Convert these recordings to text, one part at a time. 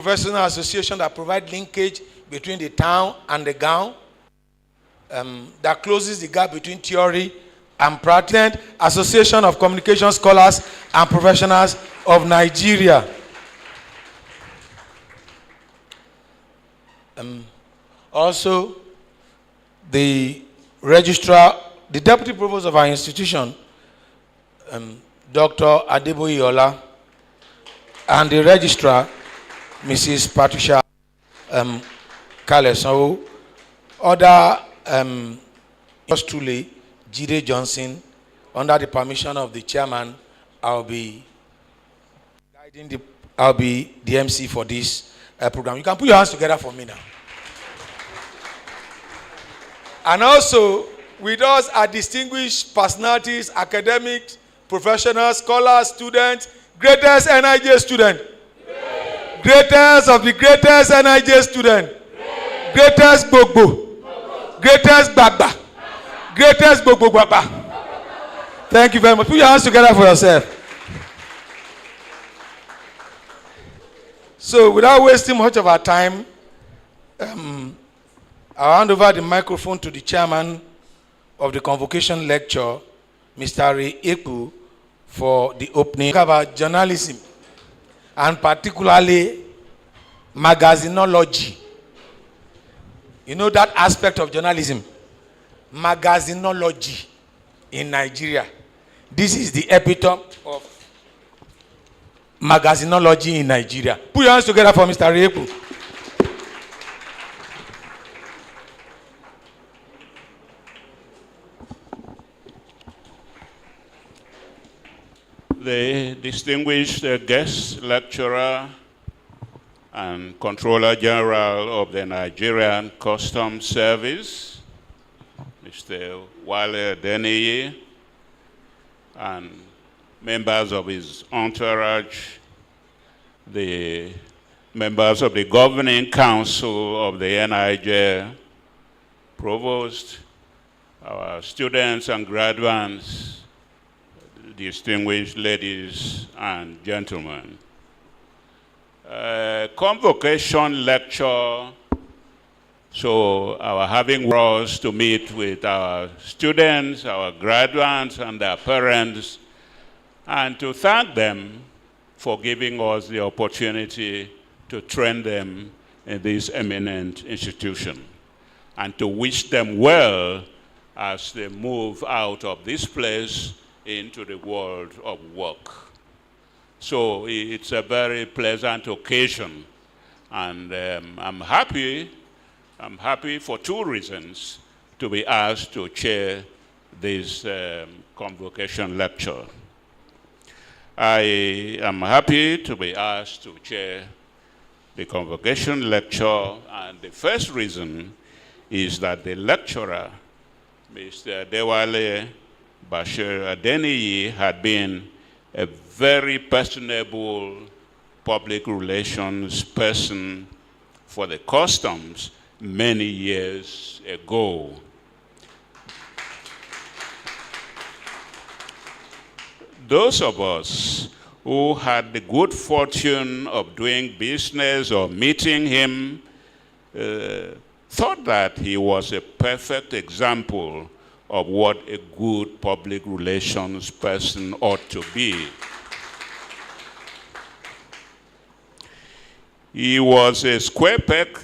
professional association that provide linkage between the town and the gown, that closes the gap between theory and practice. Association of Communication Scholars and Professionals of Nigeria. Also, the registrar, the deputy provost of our institution, Dr. Adeboye Ola, and the registrar, Mrs. Patricia Kaleson. Other yours truly, Jide Johnson, under the permission of the chairman, I'll be the MC for this program. You can put your hands together for me now. And also, with us are distinguished personalities, academics, professionals, scholars, students, greatest NIJ student, greatest of the greatest NIJ student, greatest Gbogbo, greatest Gbagba, greatest Gbogbo Gbagba. Thank you very much. Put your hands together for yourself. So, without wasting much of our time, I'll hand over the microphone to the chairman of the convocation lecture, Mr. Ray Ekpu, for the opening about journalism, and particularly magazinology. You know that aspect of journalism, magazinology in Nigeria. This is the epitome of magazinology in Nigeria. Put your hands together for Mr. Ray Ekpu. The distinguished guest lecturer and Controller General of the Nigerian Customs Service, Mr. Wale Adeniyi, and members of his entourage, the members of the Governing Council of the NIJ, Provost, our students and graduates, distinguished ladies and gentlemen. Convocation lecture, so our having us to meet with our students, our graduates, and their parents, and to thank them for giving us the opportunity to train them in this eminent institution, and to wish them well as they move out of this place into the world of work. So it's a very pleasant occasion, and I'm happy for two reasons to be asked to chair this convocation lecture. I am happy to be asked to chair the convocation lecture, and the first reason is that the lecturer, Mr. Adewale Bashir Adeniyi, had been a very personable public relations person for the customs many years ago. Those of us who had the good fortune of doing business or meeting him thought that he was a perfect example of what a good public relations person ought to be. He was a square peg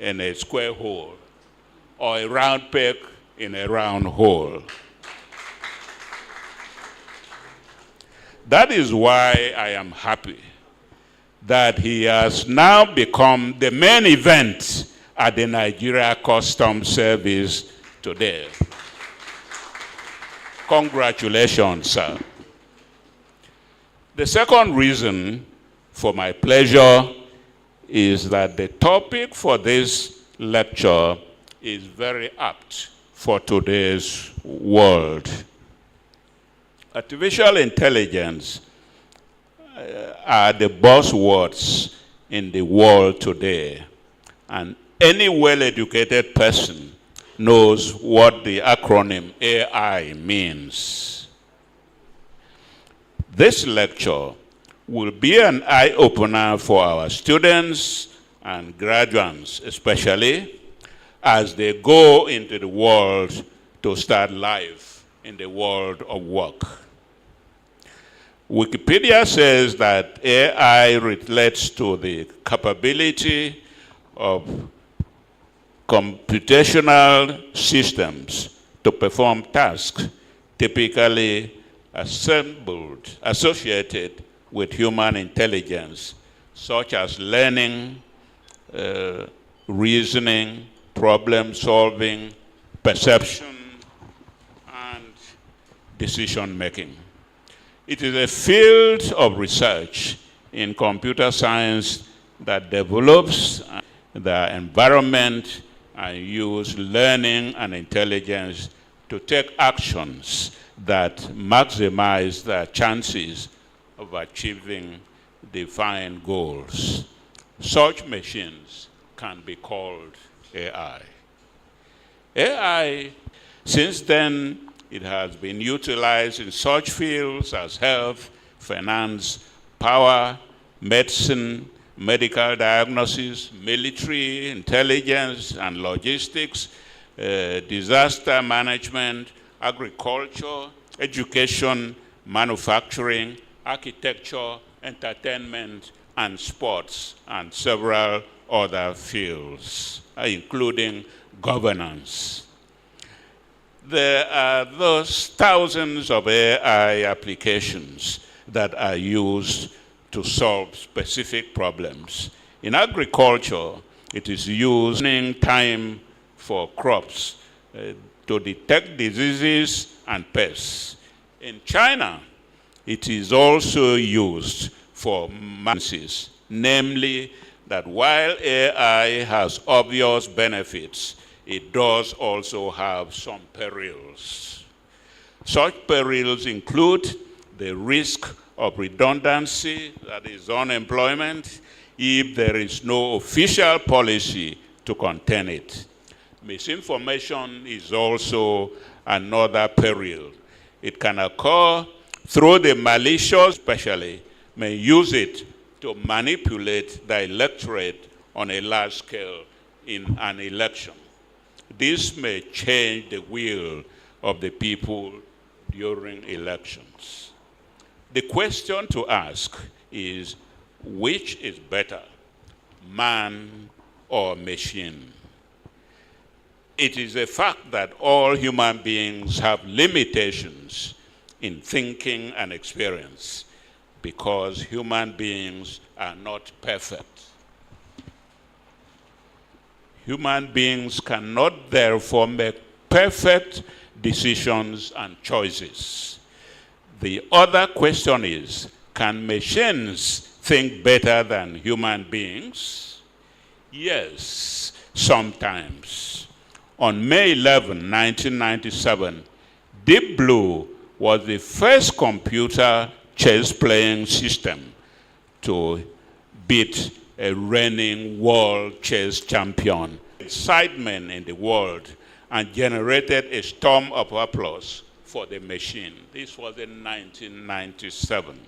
in a square hole, or a round peg in a round hole. That is why I am happy that he has now become the main event at the Nigeria Customs Service today. Congratulations, sir. The second reason for my pleasure is that the topic for this lecture is very apt for today's world. Artificial intelligence are the buzzwords in the world today, and any well-educated person knows what the acronym AI means. This lecture will be an eye-opener for our students and graduates, especially as they go into the world to start life in the world of work. Wikipedia says that AI relates to the capability of computational systems to perform tasks typically associated with human intelligence, such as learning, reasoning, problem solving, perception, and decision making. It is a field of research in computer science that develops the environment and use learning and intelligence to take actions that maximize their chances of achieving defined goals. Such machines can be called AI. AI, since then, it has been utilized in such fields as health, finance, power, medicine, medical diagnosis, military, intelligence and logistics, disaster management, agriculture, education, manufacturing, architecture, entertainment, and sports, and several other fields, including governance. There are those thousands of AI applications that are used to solve specific problems. In agriculture, it is used in time for crops to detect diseases and pests. In China, it is also used for emergencies, namely that while AI has obvious benefits, it does also have some perils. Such perils include the risk of redundancy, that is unemployment, if there is no official policy to contain it. Misinformation is also another peril. It can occur through the malicious, especially, may use it to manipulate the electorate on a large scale in an election. This may change the will of the people during elections. The question to ask is, which is better, man or machine? It is a fact that all human beings have limitations in thinking and experience because human beings are not perfect. Human beings cannot therefore make perfect decisions and choices. The other question is, can machines think better than human beings? Yes, sometimes. On May 11, 1997, Deep Blue was the first computer chess-playing system to beat a reigning world chess champion. Excitement in the world and generated a storm of applause for the machine. This was in 1997.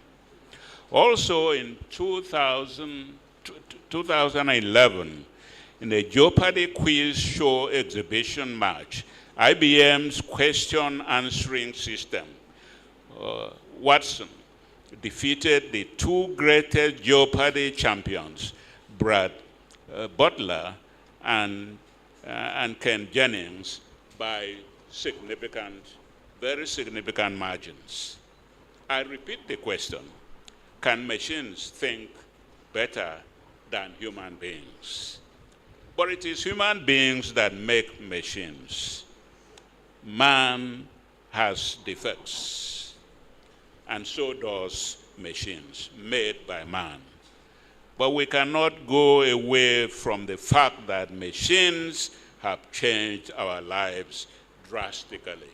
Also in 2011, in the Jeopardy quiz show exhibition match, IBM's question answering system, Watson, defeated the two greatest Jeopardy champions, Brad Butler and Ken Jennings, by very significant margins. I repeat the question, can machines think better than human beings? But it is human beings that make machines. Man has defects, and so does machines made by man. But we cannot go away from the fact that machines have changed our lives drastically.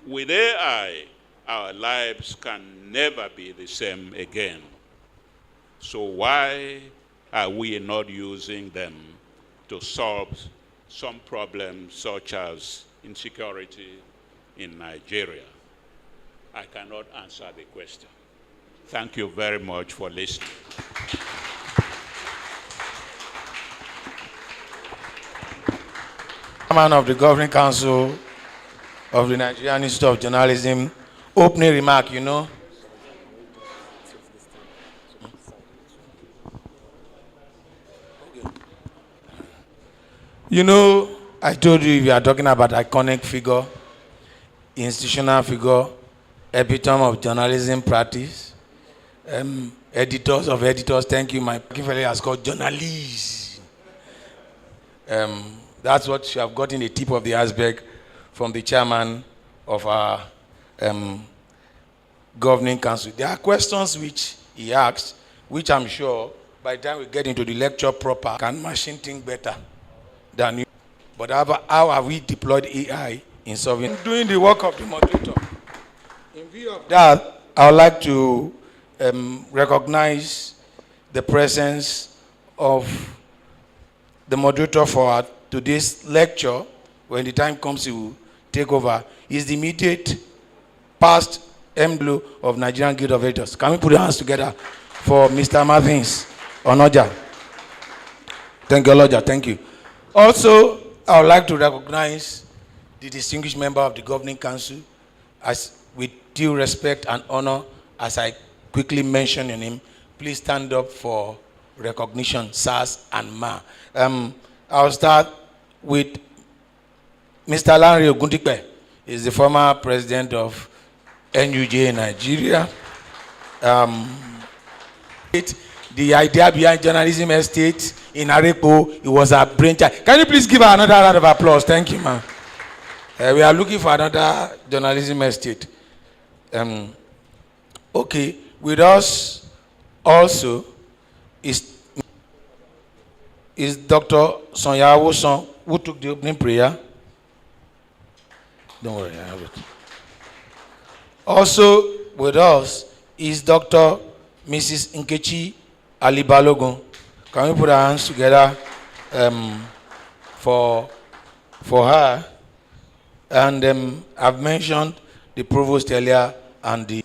With AI, our lives can never be the same again. So why are we not using them to solve some problems such as insecurity in Nigeria? I cannot answer the question. Thank you very much for listening. Chairman of the Governing Council of the Nigerian Institute of Journalism, opening remark, you know. You know, I told you we are talking about iconic figure, institutional figure, epitome of journalism practice, editors of editors. Thank you. My fellow has called journalists. That's what you have gotten a tip of the iceberg from the chairman of our governing council. There are questions which he asked, which I'm sure by the time we get into the lecture proper, can machine think better than you. But how have we deployed AI in solving, doing the work of the moderator? In view of that, I would like to recognize the presence of the moderator for today's lecture. When the time comes to take over, is the immediate past MBLO of Nigerian Guild of Editors. Can we put our hands together for Mr. Martins Onoja? Thank you, Oloja. Thank you. Also, I would like to recognize the distinguished member of the Governing Council, as with due respect and honor, as I quickly mention your name. Please stand up for recognition, SARS and Ma. I'll start with Mr. Lanre Ogundipe. He's the former president of NUJ in Nigeria. The idea behind Journalism Estate in Arepo, it was a brainchild. Can you please give her another round of applause? Thank you, ma'am. We are looking for another Journalism Estate. Okay, with us also is Dr. Sonya Awoson, who took the opening prayer. Don't worry, I have it. Also with us is Dr. Mrs. Nkechi Alibalogun. Can we put our hands together for her? And I've mentioned the provost earlier and the...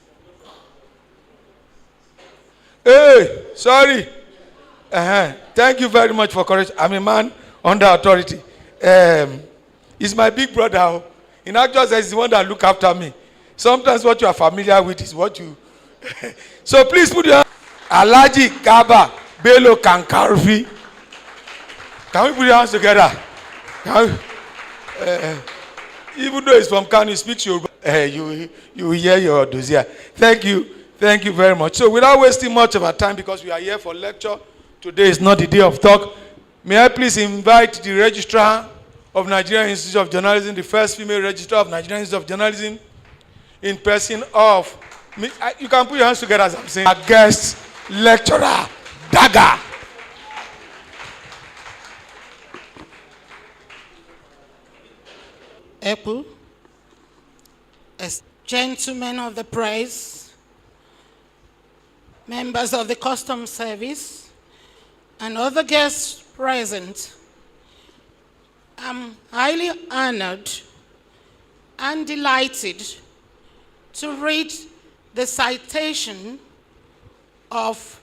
Hey, sorry. Thank you very much for courage. I'm a man under authority. He's my big brother. In actual sense, he's the one that look after me. Sometimes what you are familiar with is what you... So please put your... Alhaji Kaba Bello Kankarfi. Can we put your hands together? Even though he's from Kano, he speaks Yoruba. You hear your dossier. Thank you. Thank you very much. So without wasting much of our time, because we are here for lecture, today is not the day of talk. May I please invite the registrar of Nigerian Institute of Journalism, the first female registrar of Nigerian Institute of Journalism, in person of... You can put your hands together as I'm saying. Our guest lecturer, Daga. Apple, as gentlemen of the press, members of the Customs Service, and other guests present, I'm highly honored and delighted to read the citation of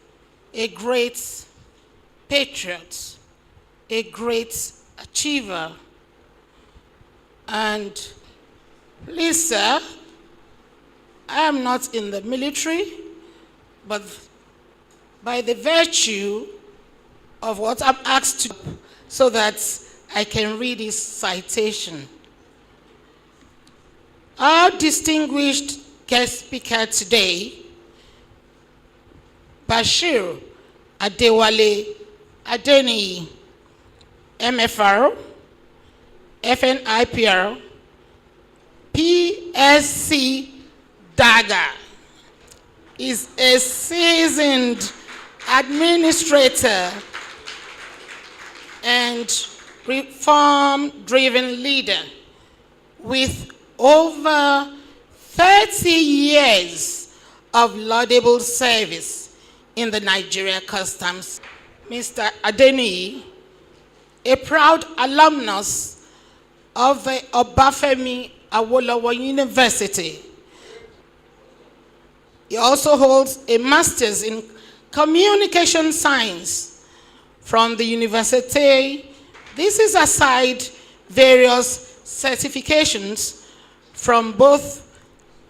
a great patriot, a great achiever. And please, sir, I am not in the military, but by the virtue of what I'm asked to, so that I can read his citation. Our distinguished guest speaker today, Bashir Adewale Adeniyi, MFR, FNIPR, PSC Daga, is a seasoned administrator and reform-driven leader with over 30 years of laudable service in the Nigeria Customs. Mr. Adeniyi, a proud alumnus of the Obafemi Awolowo University, He also holds a master's in communication science from the Université. This is aside various certifications from both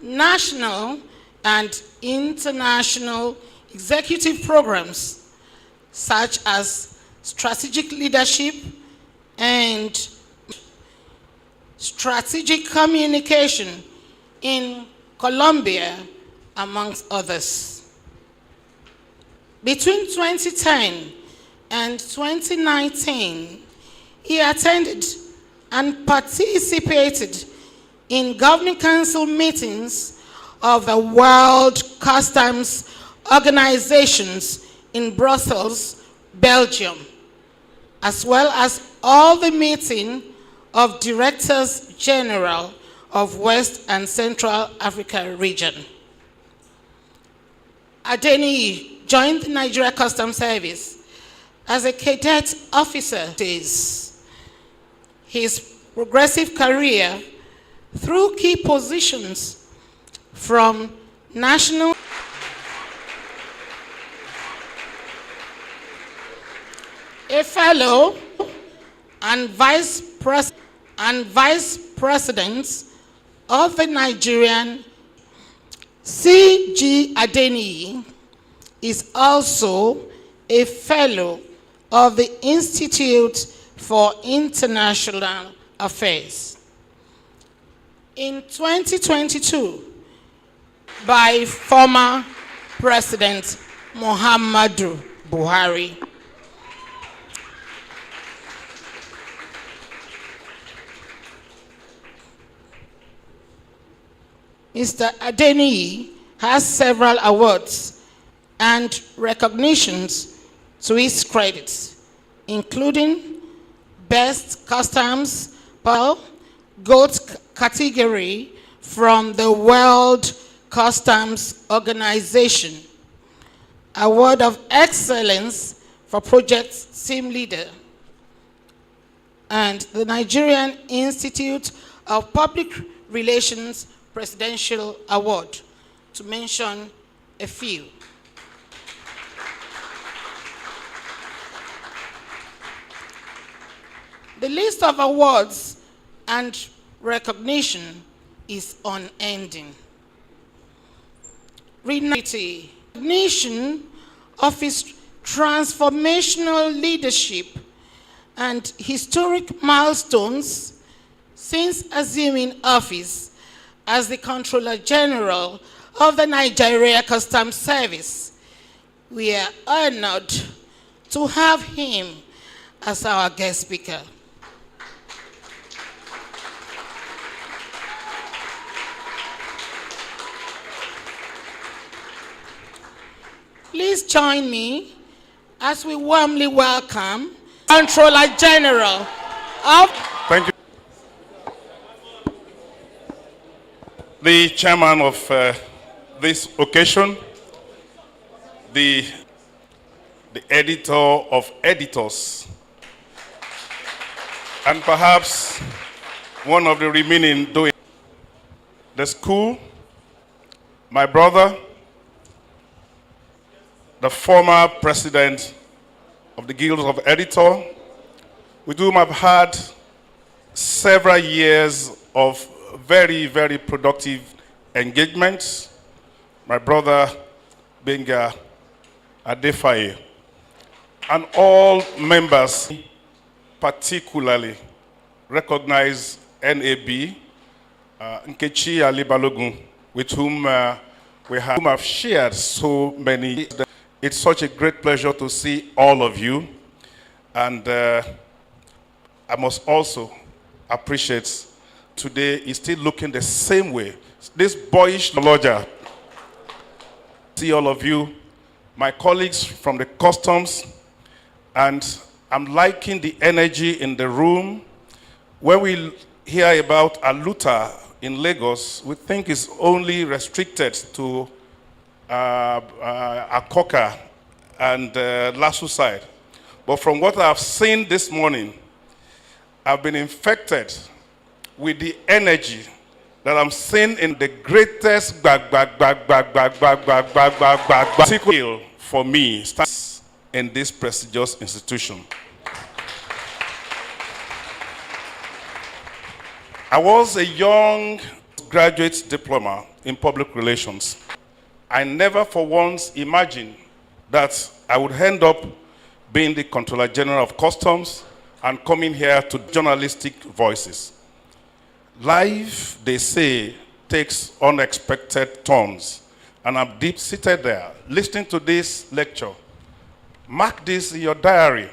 national and international executive programs, such as strategic leadership and strategic communication in Colombia, amongst others. Between 2010 and 2019, he attended and participated in Governing Council meetings of the World Customs Organizations in Brussels, Belgium, as well as all the meetings of Directors General of West and Central Africa region. Adeniyi joined the Nigeria Customs Service as a cadet officer. His progressive career through key positions from national a fellow and vice president of the Nigerian C.G. Adeniyi is also a fellow of the Institute for International Affairs. In 2022, by former President Muhammadu Buhari. Mr. Adeniyi has several awards and recognitions to his credit, including Best Customs Pearl, Gold category from the World Customs Organization, Award of Excellence for Project Team Leader, and the Nigerian Institute of Public Relations Presidential Award, to mention a few. The list of awards and recognition is unending. Recognition of his transformational leadership and historic milestones since assuming office as the Controller General of the Nigeria Customs Service. We are honored to have him as our guest speaker. Please join me as we warmly welcome Controller General of... Thank you. The chairman of this occasion, the editor of editors, and perhaps one of the remaining doing the school, my brother, the former president of the Guild of Editors, with whom I've had several years of very, very productive engagements, my brother Benga Adefaye, and all members, particularly recognize NAB, Nkechi Ali Balogun, with whom we have shared so many. It's such a great pleasure to see all of you, and I must also appreciate today is still looking the same way. This boyish lodger. See all of you, my colleagues from the customs, and I'm liking the energy in the room. When we hear about Aluta in Lagos, we think it's only restricted to Akoka and Lasso side. But from what I've seen this morning, I've been infected with the energy that I'm seeing in the greatest sequel for me stands in this prestigious institution. I was a young graduate diploma in public relations. I never for once imagined that I would end up being the Controller General of Customs and coming here to journalistic voices. Life, they say, takes unexpected turns, and I'm deep seated there, listening to this lecture. Mark this in your diary.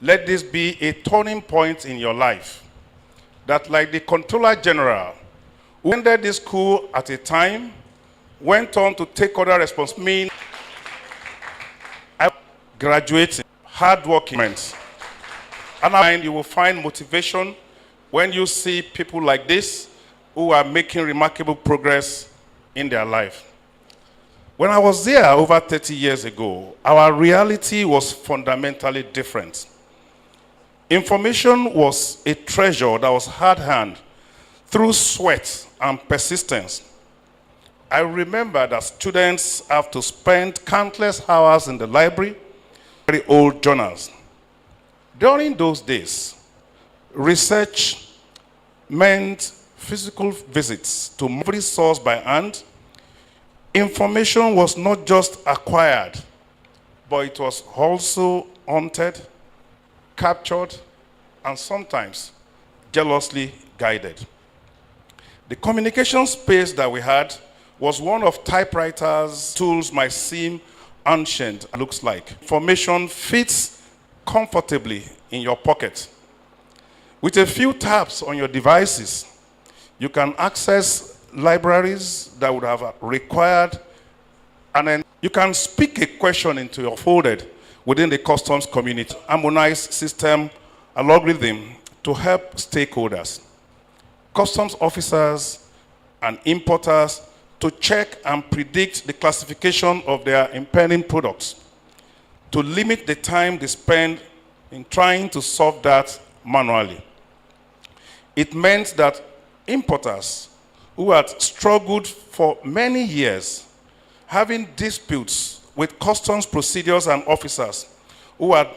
Let this be a turning point in your life. That like the Controller General, who ended this school at a time, went on to take other responsibilities. I graduated, hardworking, and you will find motivation when you see people like this who are making remarkable progress in their life. When I was there over 30 years ago, our reality was fundamentally different. Information was a treasure that was hard-earned through sweat and persistence. I remember that students have to spend countless hours in the library, very old journals. During those days, research meant physical visits to every source by hand. Information was not just acquired, but it was also hunted, captured, and sometimes jealously guided. The communication space that we had was one of typewriters. Tools might seem ancient, looks like. Information fits comfortably in your pocket. With a few taps on your devices, you can access libraries that would have required, and then you can speak a question into your folder within the customs community, harmonized system, algorithm to help stakeholders, customs officers and importers to check and predict the classification of their impending products, to limit the time they spend in trying to solve that manually. It meant that importers who had struggled for many years, having disputes with customs procedures and officers who had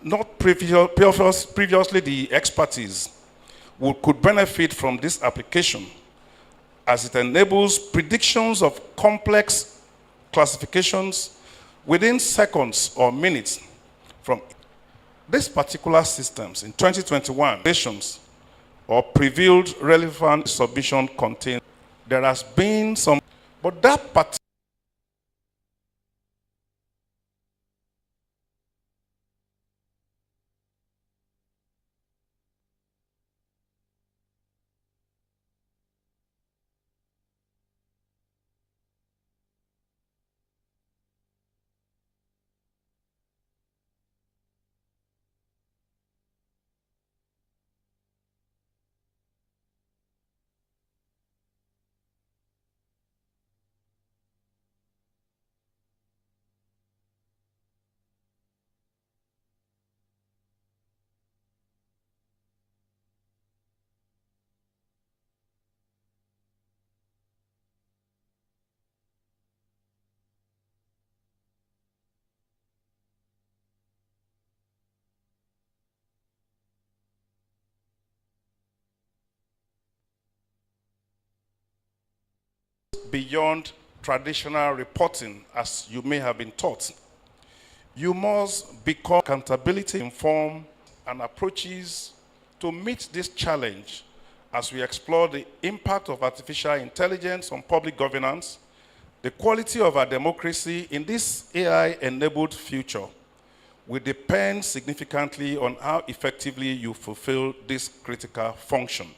not previously the expertise, could benefit from this application, as it enables predictions of complex classifications within seconds or minutes. From these particular systems in 2021, or previewed relevant submission contained, there has been some, but that particular beyond traditional reporting, as you may have been taught. You must become accountability informed and approaches to meet this challenge as we explore the impact of artificial intelligence on public governance, the quality of our democracy in this AI-enabled future will depend significantly on how effectively you fulfill this critical function.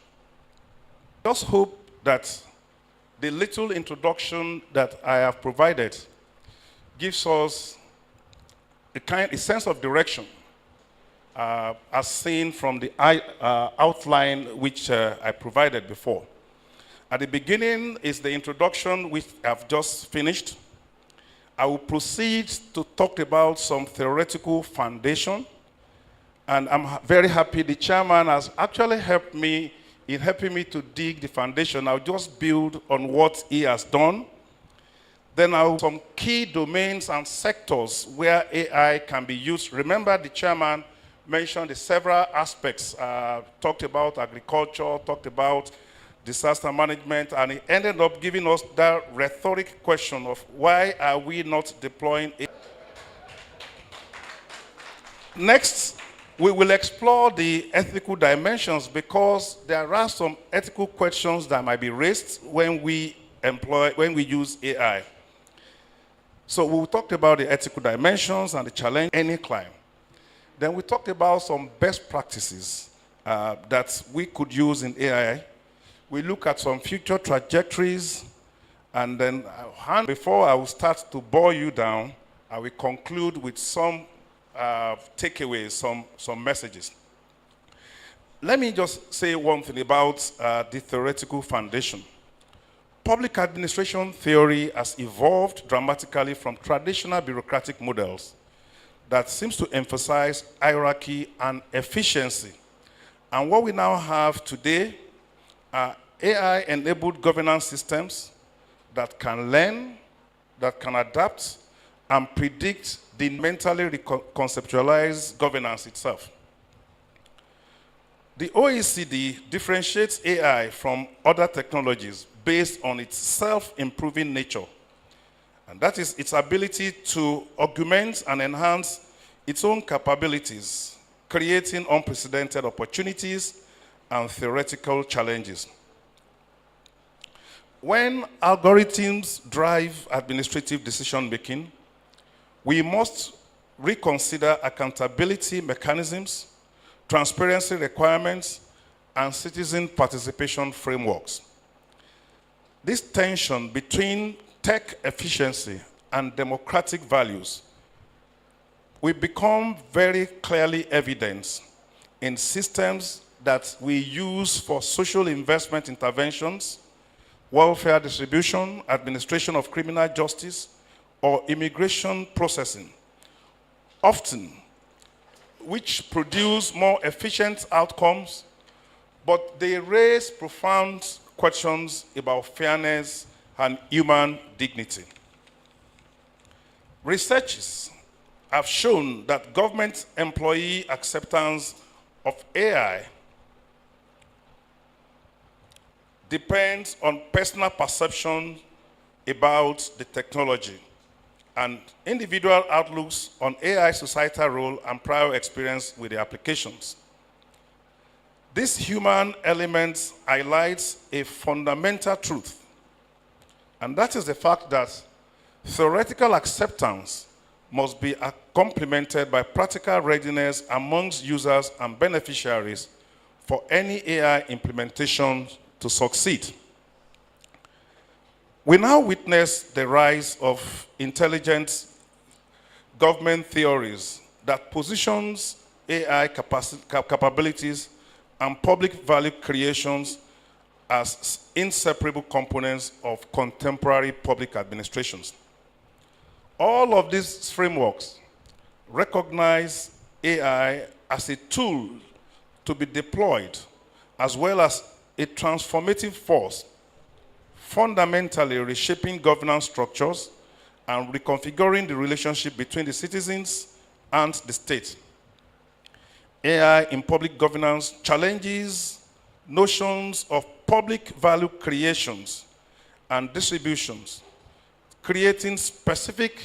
I just hope that the little introduction that I have provided gives us a sense of direction, as seen from the outline which I provided before. At the beginning is the introduction which I've just finished. I will proceed to talk about some theoretical foundation, and I'm very happy the chairman has actually helped me in helping me to dig the foundation. I'll just build on what he has done. Then I'll some key domains and sectors where AI can be used. Remember, the chairman mentioned the several aspects, talked about agriculture, talked about disaster management, and he ended up giving us that rhetoric question of why are we not deploying it. Next, we will explore the ethical dimensions because there are some ethical questions that might be raised when we use AI. So we talked about the ethical dimensions and the challenge any client. Then we talked about some best practices that we could use in AI. We look at some future trajectories, and then before I will start to bore you down, I will conclude with some takeaways, some messages. Let me just say one thing about the theoretical foundation. Public administration theory has evolved dramatically from traditional bureaucratic models that seems to emphasize hierarchy and efficiency. And what we now have today are AI-enabled governance systems that can learn, that can adapt, and predict the mentally conceptualized governance itself. The OECD differentiates AI from other technologies based on its self-improving nature. And that is its ability to augment and enhance its own capabilities, creating unprecedented opportunities and theoretical challenges. When algorithms drive administrative decision-making, we must reconsider accountability mechanisms, transparency requirements, and citizen participation frameworks. This tension between tech efficiency and democratic values will become very clearly evident in systems that we use for social investment interventions, welfare distribution, administration of criminal justice, or immigration processing, often which produce more efficient outcomes, but they raise profound questions about fairness and human dignity. Researchers have shown that government employee acceptance of AI depends on personal perception about the technology and individual outlooks on AI societal role and prior experience with the applications. This human element highlights a fundamental truth, and that is the fact that theoretical acceptance must be complemented by practical readiness amongst users and beneficiaries for any AI implementation to succeed. We now witness the rise of intelligent government theories that positions AI capabilities and public value creations as inseparable components of contemporary public administrations. All of these frameworks recognize AI as a tool to be deployed, as well as a transformative force, fundamentally reshaping governance structures and reconfiguring the relationship between the citizens and the state. AI in public governance challenges notions of public value creations and distributions, creating specific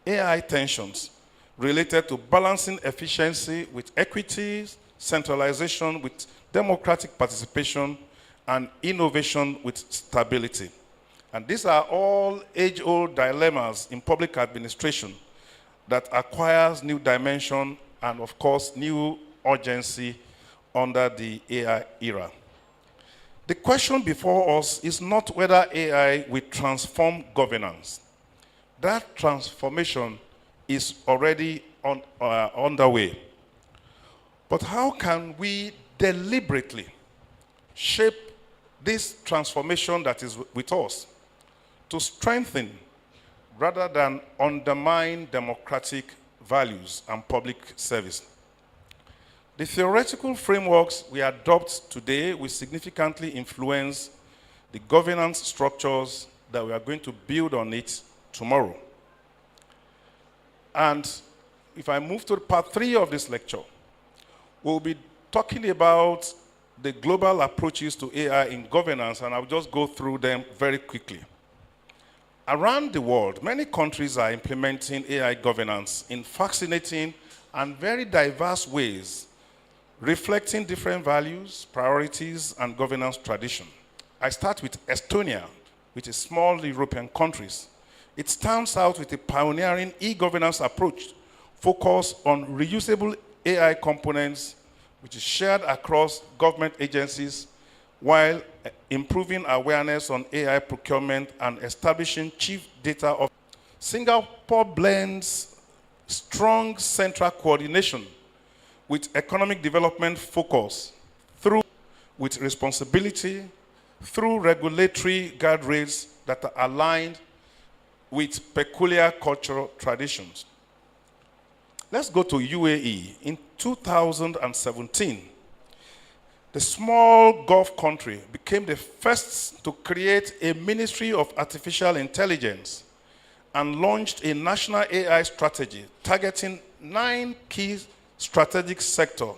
AI tensions related to balancing efficiency with equity, centralization with democratic participation, and innovation with stability. And these are all age-old dilemmas in public administration that acquires new dimension and, of course, new urgency under the AI era. The question before us is not whether AI will transform governance. That transformation is already underway. But how can we deliberately shape this transformation that is with us to strengthen rather than undermine democratic values and public service? The theoretical frameworks we adopt today will significantly influence the governance structures that we are going to build on it tomorrow. And if I move to part 3 of this lecture, we'll be talking about the global approaches to AI in governance, and I'll just go through them very quickly. Around the world, many countries are implementing AI governance in fascinating and very diverse ways, reflecting different values, priorities, and governance tradition. I start with Estonia, which is small European countries. It stands out with a pioneering e-governance approach focused on reusable AI components, which is shared across government agencies, while improving awareness on AI procurement and establishing chief data officers. Singapore blends strong central coordination with economic development focus with responsibility through regulatory guardrails that are aligned with peculiar cultural traditions. Let's go to UAE. In 2017, the small Gulf country became the first to create a Ministry of Artificial Intelligence and launched a national AI strategy targeting 9 key strategic sectors.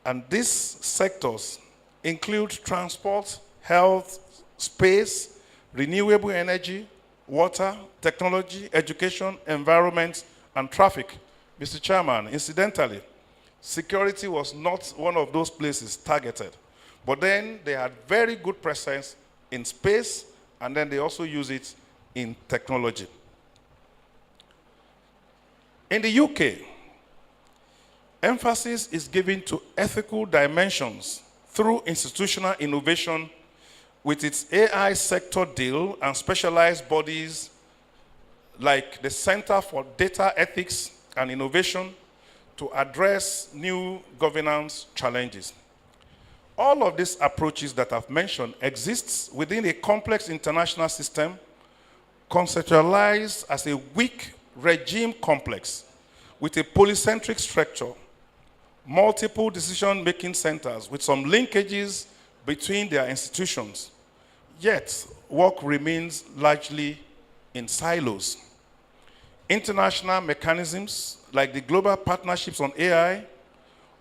And these sectors include transport, health, space, renewable energy, water, technology, education, environment, and traffic. Mr. Chairman, incidentally, security was not one of those places targeted. But then they had very good presence in space, and then they also use it in technology. In the UK, emphasis is given to ethical dimensions through institutional innovation with its AI sector deal and specialized bodies like the Center for Data Ethics and Innovation to address new governance challenges. All of these approaches that I've mentioned exists within a complex international system conceptualized as a weak regime complex with a polycentric structure, multiple decision-making centers with some linkages between their institutions. Yet, work remains largely in silos. International mechanisms like the Global Partnerships on AI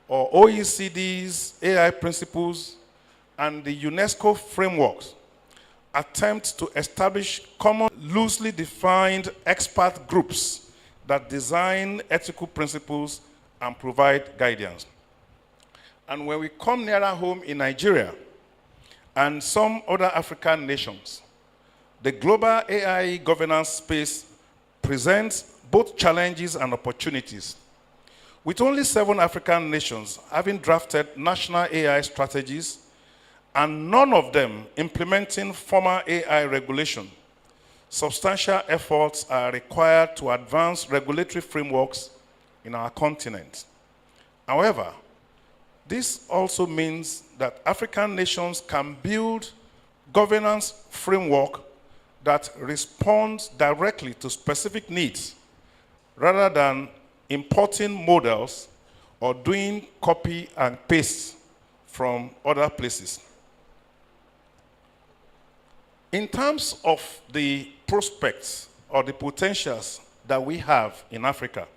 or OECD's AI principles and the UNESCO frameworks attempt to establish common, loosely defined expert groups that design ethical principles and provide guidance. And when we come nearer home in Nigeria and some other African nations, the global AI governance space presents both challenges and opportunities. With only 7 African nations having drafted national AI strategies and none of them implementing formal AI regulation, substantial efforts are required to advance regulatory frameworks in our continent. However, this also means that African nations can build governance framework that responds directly to specific needs rather than importing models or doing copy and paste from other places. In terms of the prospects or the potentials that we have in Africa,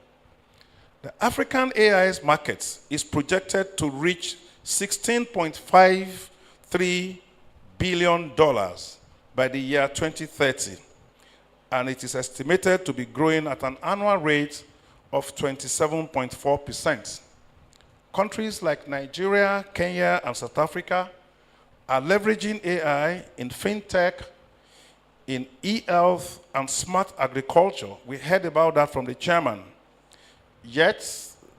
the African AI market is projected to reach $16.53 billion by the year 2030, and it is estimated to be growing at an annual rate of 27.4%. Countries like Nigeria, Kenya, and South Africa are leveraging AI in fintech, in e-health, and smart agriculture. We heard about that from the chairman. Yet,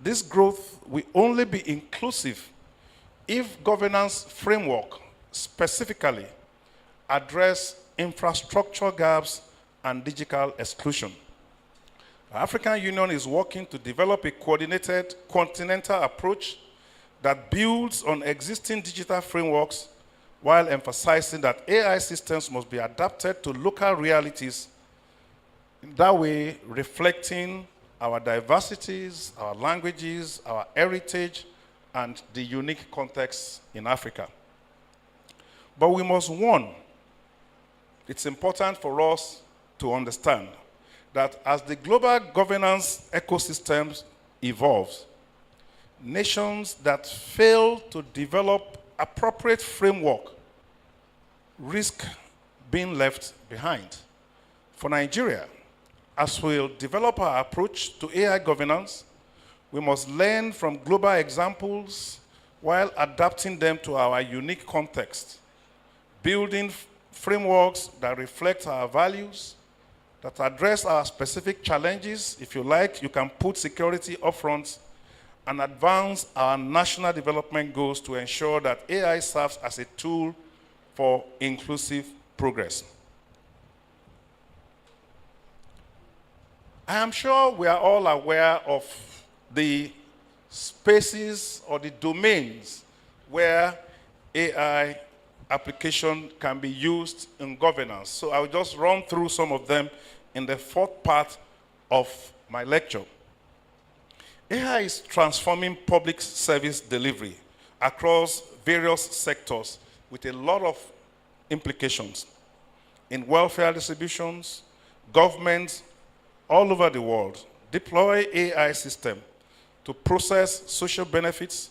this growth will only be inclusive if governance framework specifically address infrastructure gaps and digital exclusion. The African Union is working to develop a coordinated continental approach that builds on existing digital frameworks while emphasizing that AI systems must be adapted to local realities, in that way reflecting our diversities, our languages, our heritage, and the unique context in Africa. But we must warn, it's important for us to understand that as the global governance ecosystem evolves, nations that fail to develop appropriate framework risk being left behind. For Nigeria, as we'll develop our approach to AI governance, we must learn from global examples while adapting them to our unique context, building frameworks that reflect our values, that address our specific challenges. If you like, you can put security up front and advance our national development goals to ensure that AI serves as a tool for inclusive progress. I am sure we are all aware of the spaces or the domains where AI application can be used in governance. So I'll just run through some of them in the fourth part of my lecture. AI is transforming public service delivery across various sectors with a lot of implications. In welfare distributions, governments all over the world deploy AI systems to process social benefits,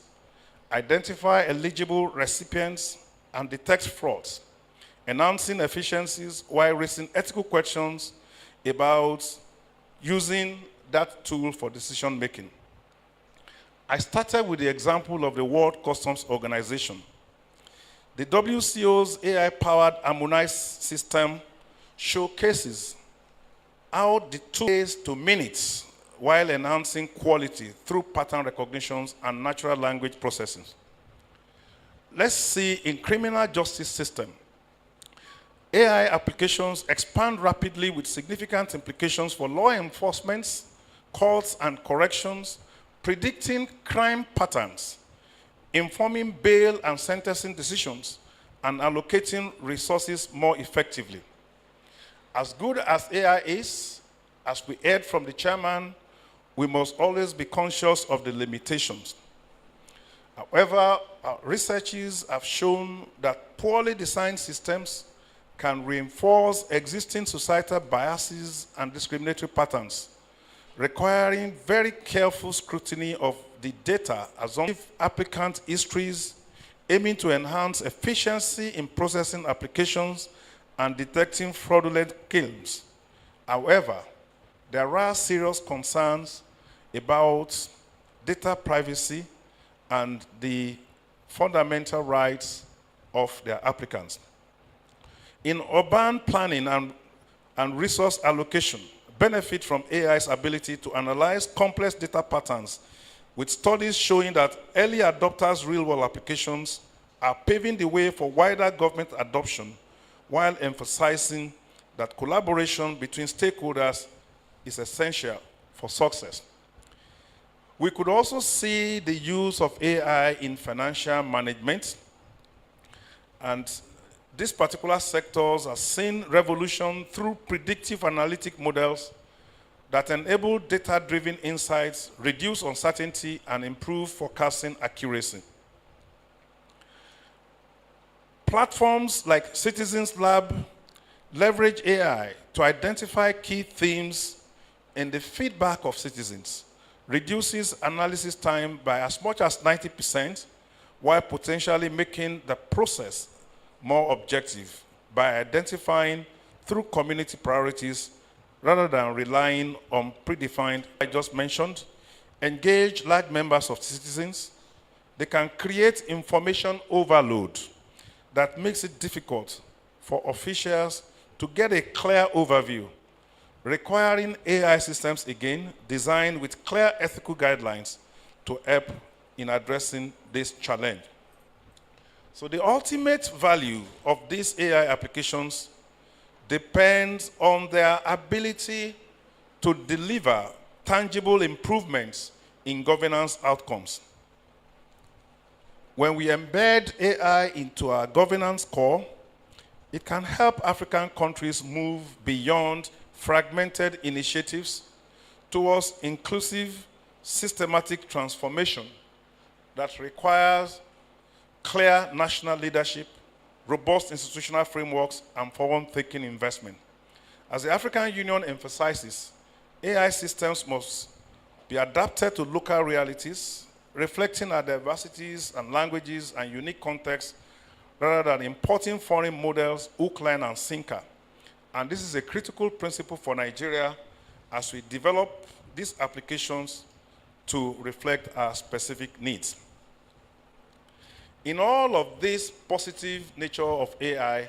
identify eligible recipients, and detect frauds, enhancing efficiencies while raising ethical questions about using that tool for decision making. I started with the example of the World Customs Organization. The WCO's AI-powered harmonized system showcases how the tool is to minutes while enhancing quality through pattern recognitions and natural language processing. Let's see in criminal justice system. AI applications expand rapidly with significant implications for law enforcement, courts and corrections, predicting crime patterns, informing bail and sentencing decisions, and allocating resources more effectively. As good as AI is, as we heard from the chairman, we must always be conscious of the limitations. However, researchers have shown that poorly designed systems can reinforce existing societal biases and discriminatory patterns, requiring very careful scrutiny of the data as well as applicant histories, aiming to enhance efficiency in processing applications and detecting fraudulent claims. However, there are serious concerns about data privacy and the fundamental rights of their applicants. In urban planning and resource allocation, benefit from AI's ability to analyze complex data patterns, with studies showing that early adopters' real-world applications are paving the way for wider government adoption, while emphasizing that collaboration between stakeholders is essential for success. We could also see the use of AI in financial management, and these particular sectors are seeing revolution through predictive analytic models that enable data-driven insights, reduce uncertainty, and improve forecasting accuracy. Platforms like Citizens Lab leverage AI to identify key themes in the feedback of citizens, reduces analysis time by as much as 90%, while potentially making the process more objective by identifying through community priorities rather than relying on predefined, I just mentioned, engage large members of citizens. They can create information overload that makes it difficult for officials to get a clear overview, requiring AI systems, again, designed with clear ethical guidelines to help in addressing this challenge. So the ultimate value of these AI applications depends on their ability to deliver tangible improvements in governance outcomes. When we embed AI into our governance core, it can help African countries move beyond fragmented initiatives towards inclusive, systematic transformation that requires clear national leadership, robust institutional frameworks, and forward-thinking investment. As the African Union emphasizes, AI systems must be adapted to local realities, reflecting our diversities and languages and unique contexts, rather than importing foreign models, hook, line, and sinker. And this is a critical principle for Nigeria as we develop these applications to reflect our specific needs. In all of this positive nature of AI,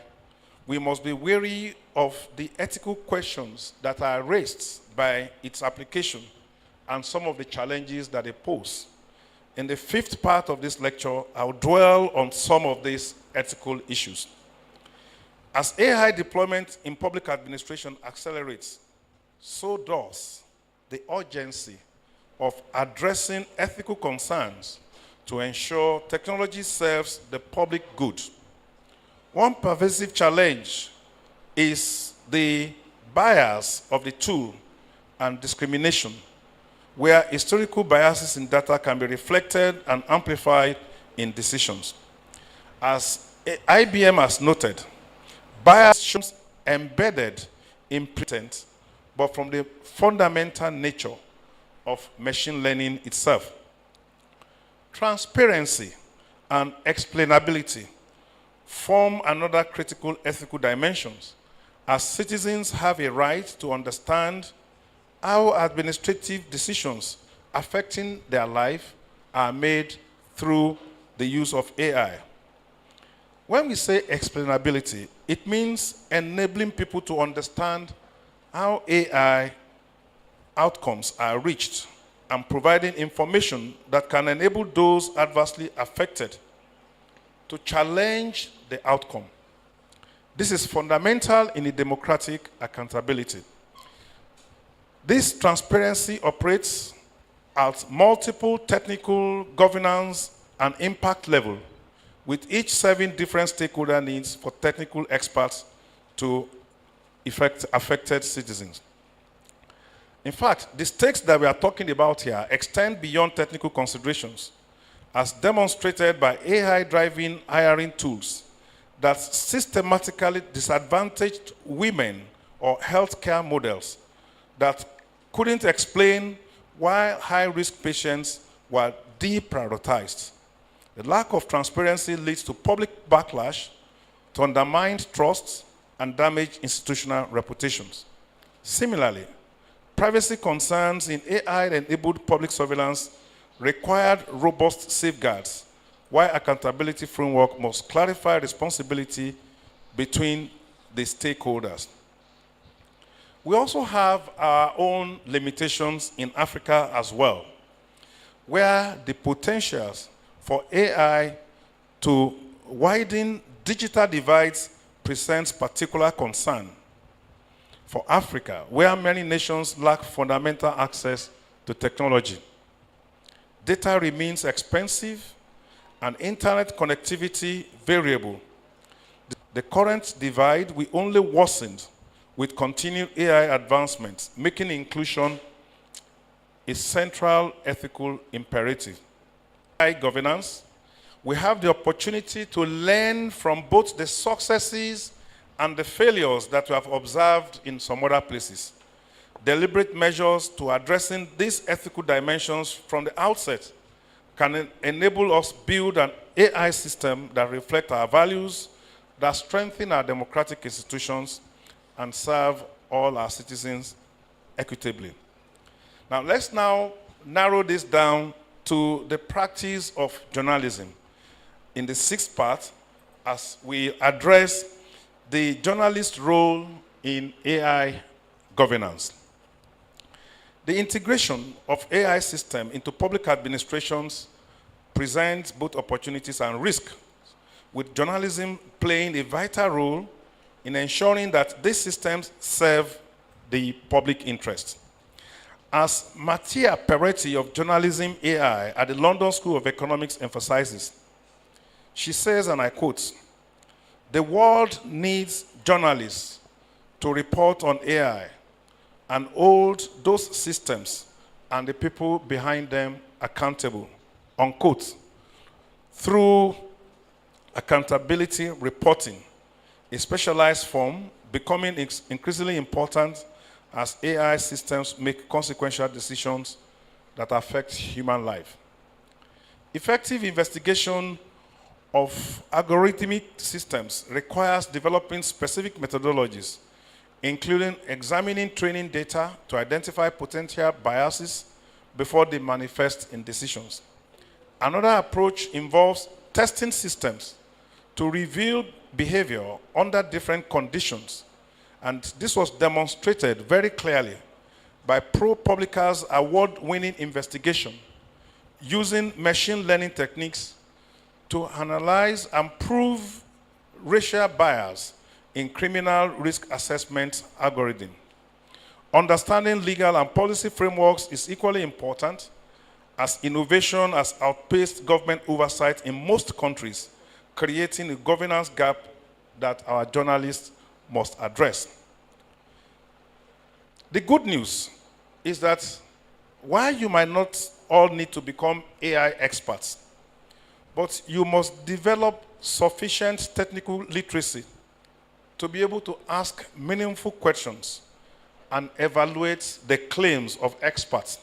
we must be wary of the ethical questions that are raised by its application and some of the challenges that they pose. In the fifth part of this lecture, I'll dwell on some of these ethical issues. As AI deployment in public administration accelerates, so does the urgency of addressing ethical concerns to ensure technology serves the public good. One pervasive challenge is the bias of the tool and discrimination, where historical biases in data can be reflected and amplified in decisions. As IBM has noted, bias embedded in pretense, but from the fundamental nature of machine learning itself. Transparency and explainability form another critical ethical dimensions, as citizens have a right to understand how administrative decisions affecting their life are made through the use of AI. When we say explainability, it means enabling people to understand how AI outcomes are reached and providing information that can enable those adversely affected to challenge the outcome. This is fundamental in a democratic accountability. This transparency operates at multiple technical, governance, and impact level, with each serving different stakeholder needs for technical experts to affected citizens. In fact, the stakes that we are talking about here extend beyond technical considerations, as demonstrated by AI-driven hiring tools that systematically disadvantaged women or healthcare models that couldn't explain why high-risk patients were deprioritized. The lack of transparency leads to public backlash, to undermined trust, and damage institutional reputations. Similarly, privacy concerns in AI-enabled public surveillance required robust safeguards, while accountability framework must clarify responsibility between the stakeholders. We also have our own limitations in Africa as well, where the potentials for AI to widen digital divides presents particular concern. For Africa, where many nations lack fundamental access to technology, data remains expensive and internet connectivity variable. The current divide will only worsen with continued AI advancements, making inclusion a central ethical imperative. AI governance, we have the opportunity to learn from both the successes and the failures that we have observed in some other places. Deliberate measures to addressing these ethical dimensions from the outset can enable us build an AI system that reflects our values, that strengthen our democratic institutions, and serve all our citizens equitably. Now, let's now narrow this down to the practice of journalism in the sixth part, as we address the journalist role in AI governance. The integration of AI system into public administrations presents both opportunities and risks, with journalism playing a vital role in ensuring that these systems serve the public interest. As Mattia Peretti of Journalism AI at the London School of Economics emphasizes, she says, and I quote, "The world needs journalists to report on AI and hold those systems and the people behind them accountable," unquote, through accountability reporting, a specialized form becoming increasingly important as AI systems make consequential decisions that affect human life. Effective investigation of algorithmic systems requires developing specific methodologies, including examining training data to identify potential biases before they manifest in decisions. Another approach involves testing systems to reveal behavior under different conditions, and this was demonstrated very clearly by ProPublica's award-winning investigation using machine learning techniques to analyze and prove racial bias in criminal risk assessment algorithm. Understanding legal and policy frameworks is equally important, as innovation has outpaced government oversight in most countries, creating a governance gap that our journalists must address. The good news is that while you might not all need to become AI experts, but you must develop sufficient technical literacy to be able to ask meaningful questions and evaluate the claims of experts.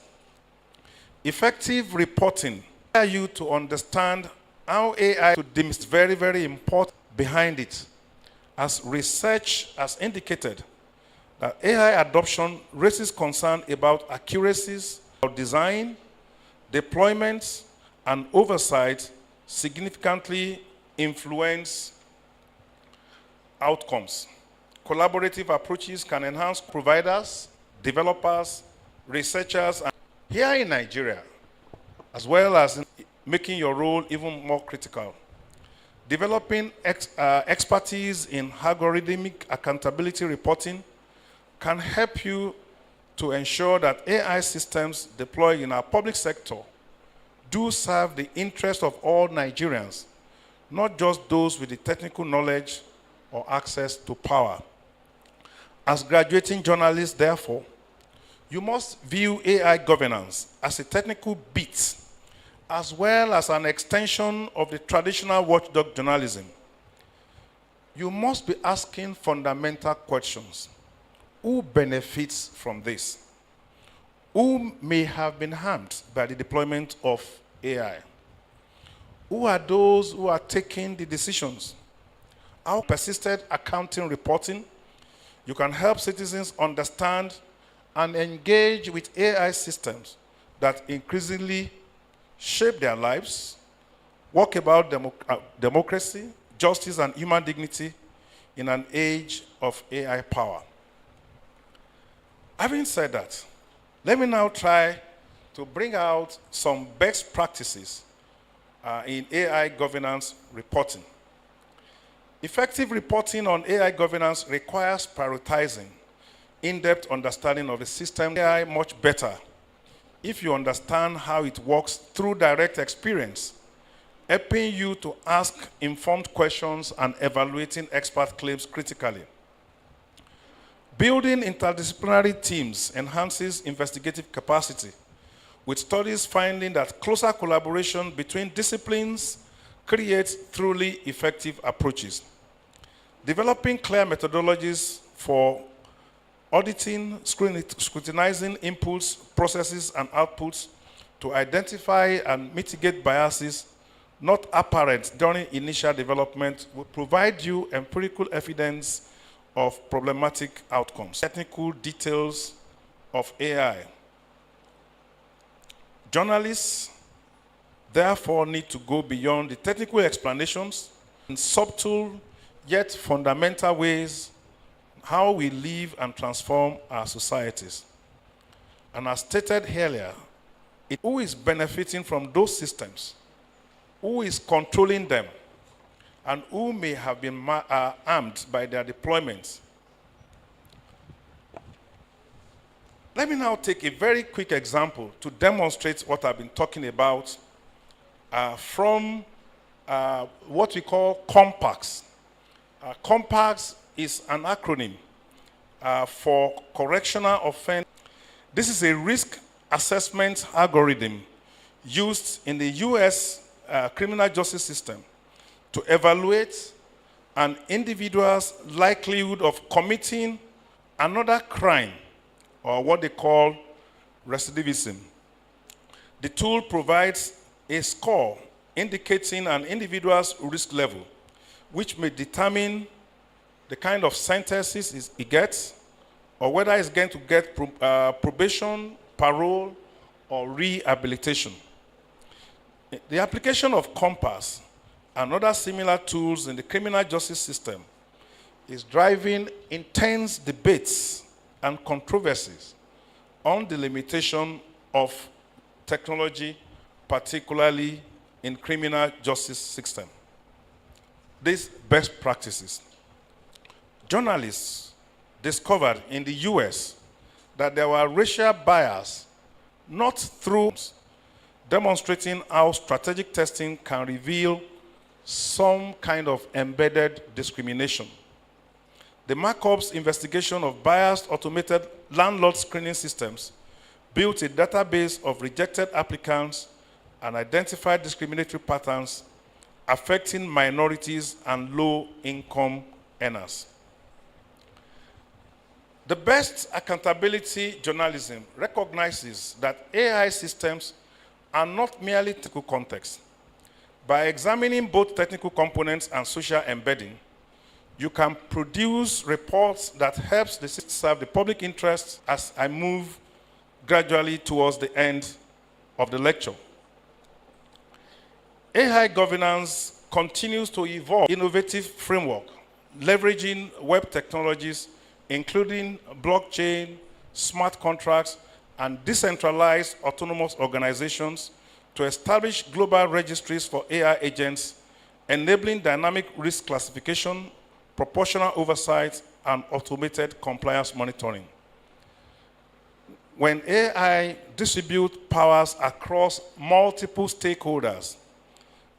Effective reporting allows you to understand how AI to demystify very, very important behind it, as research has indicated that AI adoption raises concern about accuracies of design, deployments, and oversight significantly influence outcomes. Collaborative approaches can enhance providers, developers, researchers, and here in Nigeria, as well as in making your role even more critical. Developing expertise in algorithmic accountability reporting can help you to ensure that AI systems deployed in our public sector do serve the interest of all Nigerians, not just those with the technical knowledge or access to power. As graduating journalists, therefore, you must view AI governance as a technical beat, as well as an extension of the traditional watchdog journalism. You must be asking fundamental questions. Who benefits from this? Who may have been harmed by the deployment of AI? Who are those who are taking the decisions? How persistent accounting reporting? You can help citizens understand and engage with AI systems that increasingly shape their lives, walk about democracy, justice, and human dignity in an age of AI power. Having said that, let me now try to bring out some best practices in AI governance reporting. Effective reporting on AI governance requires prioritizing in-depth understanding of the system AI much better if you understand how it works through direct experience, helping you to ask informed questions and evaluating expert claims critically. Building interdisciplinary teams enhances investigative capacity, with studies finding that closer collaboration between disciplines creates truly effective approaches. Developing clear methodologies for auditing, scrutinizing inputs, processes, and outputs to identify and mitigate biases not apparent during initial development will provide you empirical evidence of problematic outcomes. Technical details of AI. Journalists, therefore, need to go beyond the technical explanations in subtle yet fundamental ways how we live and transform our societies. And as stated earlier, who is benefiting from those systems, who is controlling them, and who may have been harmed by their deployments. Let me now take a very quick example to demonstrate what I've been talking about from what we call COMPACS. COMPACS is an acronym for Correctional Offense. This is a risk assessment algorithm used in the US criminal justice system to evaluate an individual's likelihood of committing another crime, or what they call recidivism. The tool provides a score indicating an individual's risk level, which may determine the kind of sentences he gets, or whether he's going to get probation, parole, or rehabilitation. The application of Compass and other similar tools in the criminal justice system is driving intense debates and controversies on the limitation of technology, particularly in criminal justice system. These best practices. Journalists discovered in the US that there were racial bias, not through demonstrating how strategic testing can reveal some kind of embedded discrimination. The Markup's investigation of biased automated landlord screening systems built a database of rejected applicants and identified discriminatory patterns affecting minorities and low-income earners. The best accountability journalism recognizes that AI systems are not merely technical context. By examining both technical components and social embedding, you can produce reports that helps the system serve the public interest as I move gradually towards the end of the lecture. AI governance continues to evolve innovative framework, leveraging web technologies, including blockchain, smart contracts, and decentralized autonomous organizations to establish global registries for AI agents, enabling dynamic risk classification, proportional oversight, and automated compliance monitoring. When AI distributes powers across multiple stakeholders,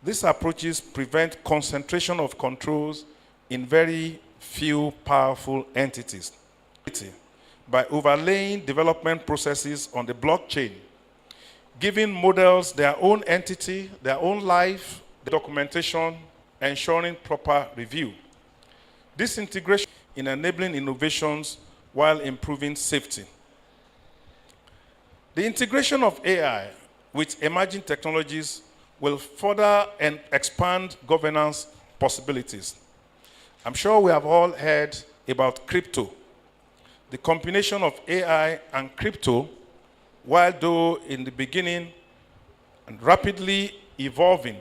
these approaches prevent concentration of controls in very few powerful entities. By overlaying development processes on the blockchain, giving models their own entity, their own life, the documentation, ensuring proper review. This integration in enabling innovations while improving safety. The integration of AI with emerging technologies will further expand governance possibilities. I'm sure we have all heard about crypto. The combination of AI and crypto, while though in the beginning and rapidly evolving,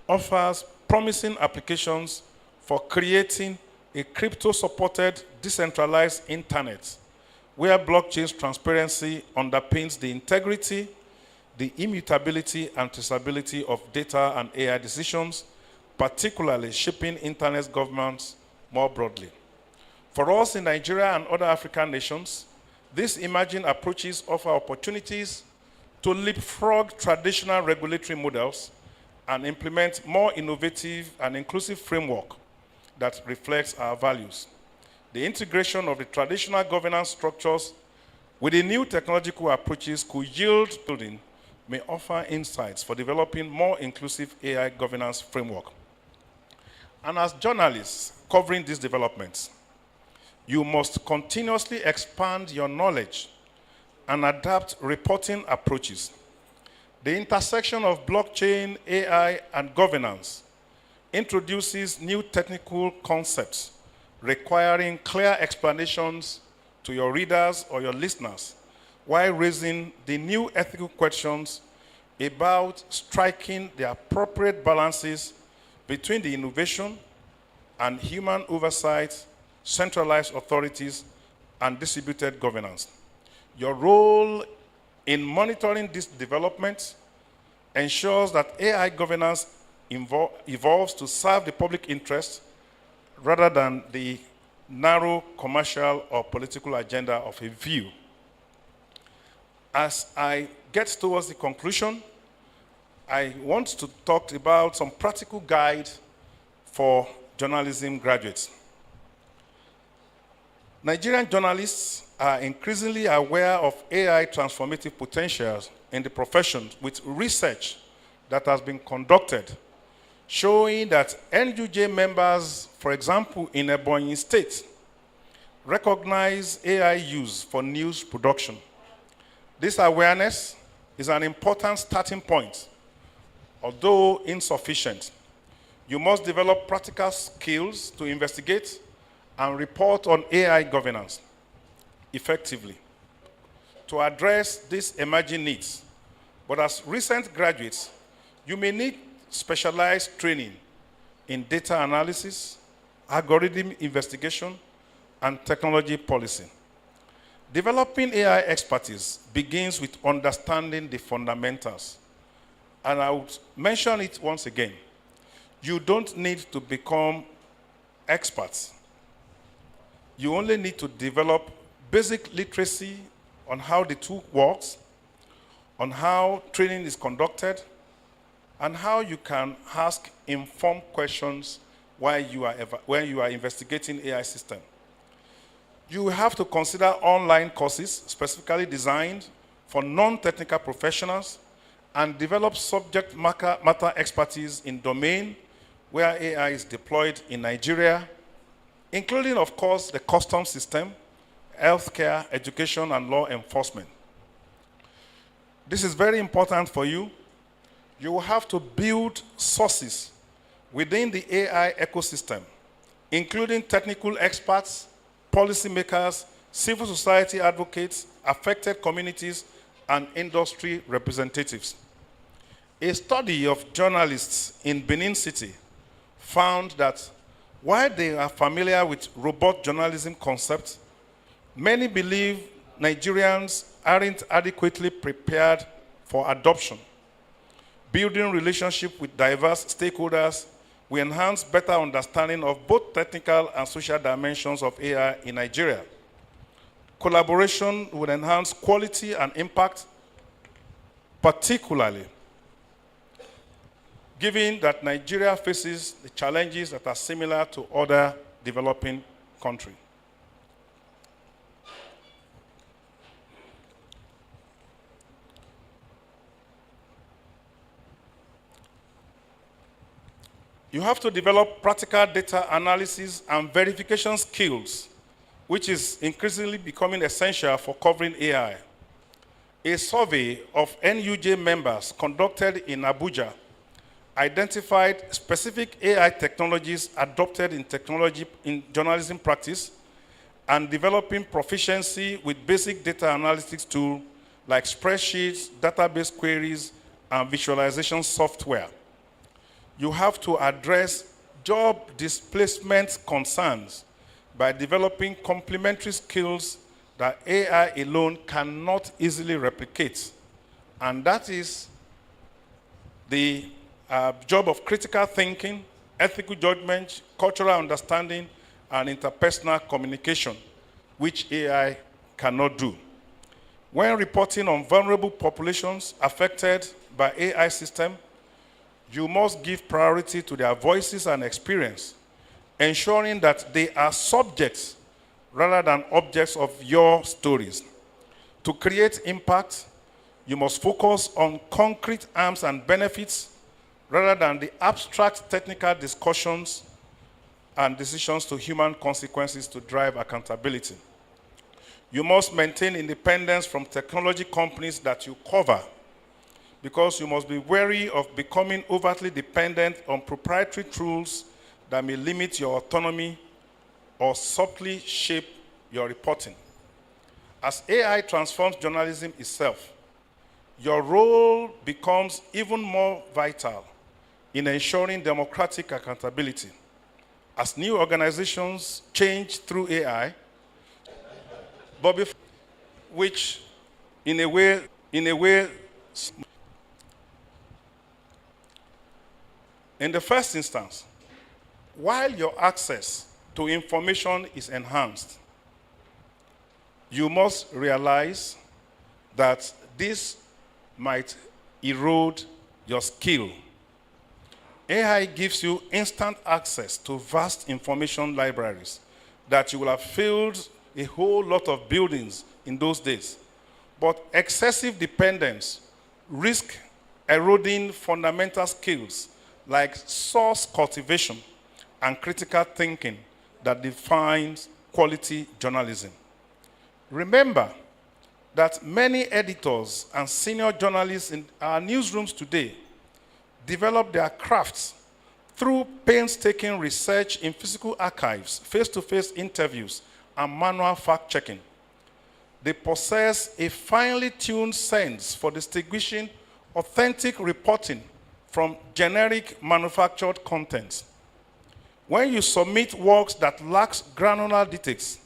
offers promising applications for creating a crypto-supported decentralized internet where blockchain's transparency underpins the integrity, the immutability and traceability of data and AI decisions, particularly shaping internet governance more broadly. For us in Nigeria and other African nations, these emerging approaches offer opportunities to leapfrog traditional regulatory models and implement more innovative and inclusive framework that reflects our values. The integration of the traditional governance structures with the new technological approaches could yield building may offer insights for developing more inclusive AI governance framework. And as journalists covering these developments, you must continuously expand your knowledge and adapt reporting approaches. The intersection of blockchain, AI, and governance introduces new technical concepts requiring clear explanations to your readers or your listeners, while raising the new ethical questions about striking the appropriate balances between the innovation and human oversight, centralized authorities, and distributed governance. Your role in monitoring this development ensures that AI governance evolves to serve the public interest rather than the narrow commercial or political agenda of a few. As I get towards the conclusion, I want to talk about some practical guide for journalism graduates. Nigerian journalists are increasingly aware of AI transformative potentials in the profession, with research that has been conducted showing that NUJ members, for example, in Ebonyi State, recognize AI use for news production. This awareness is an important starting point, although insufficient. You must develop practical skills to investigate and report on AI governance effectively to address these emerging needs. But as recent graduates, you may need specialized training in data analysis, algorithm investigation, and technology policy. Developing AI expertise begins with understanding the fundamentals. And I would mention it once again. You don't need to become experts. You only need to develop basic literacy on how the tool works, on how training is conducted, and how you can ask informed questions when you are investigating AI system. You have to consider online courses specifically designed for non-technical professionals and develop subject matter expertise in domain where AI is deployed in Nigeria, including, of course, the customs system, healthcare, education, and law enforcement. This is very important for you. You will have to build sources within the AI ecosystem, including technical experts, policymakers, civil society advocates, affected communities, and industry representatives. A study of journalists in Benin City found that while they are familiar with robot journalism concepts, many believe Nigerians aren't adequately prepared for adoption. Building relationships with diverse stakeholders will enhance better understanding of both technical and social dimensions of AI in Nigeria. Collaboration will enhance quality and impact, particularly given that Nigeria faces the challenges that are similar to other developing countries. You have to develop practical data analysis and verification skills, which is increasingly becoming essential for covering AI. A survey of NUJ members conducted in Abuja identified specific AI technologies adopted in journalism practice and developing proficiency with basic data analytics tools like spreadsheets, database queries, and visualization software. You have to address job displacement concerns by developing complementary skills that AI alone cannot easily replicate. And that is the job of critical thinking, ethical judgment, cultural understanding, and interpersonal communication, which AI cannot do. When reporting on vulnerable populations affected by AI systems, you must give priority to their voices and experience, ensuring that they are subjects rather than objects of your stories. To create impact, you must focus on concrete harms and benefits rather than the abstract technical discussions and decisions to human consequences to drive accountability. You must maintain independence from technology companies that you cover, because you must be wary of becoming overtly dependent on proprietary tools that may limit your autonomy or subtly shape your reporting. As AI transforms journalism itself, your role becomes even more vital in ensuring democratic accountability. As new organizations change through AI, which in a way, in the first instance, while your access to information is enhanced, you must realize that this might erode your skill. AI gives you instant access to vast information libraries that you will have filled a whole lot of buildings in those days. But excessive dependence risks eroding fundamental skills like source cultivation and critical thinking that defines quality journalism. Remember that many editors and senior journalists in our newsrooms today develop their crafts through painstaking research in physical archives, face-to-face interviews, and manual fact-checking. They possess a finely tuned sense for distinguishing authentic reporting from generic manufactured content. When you submit works that lacks granular details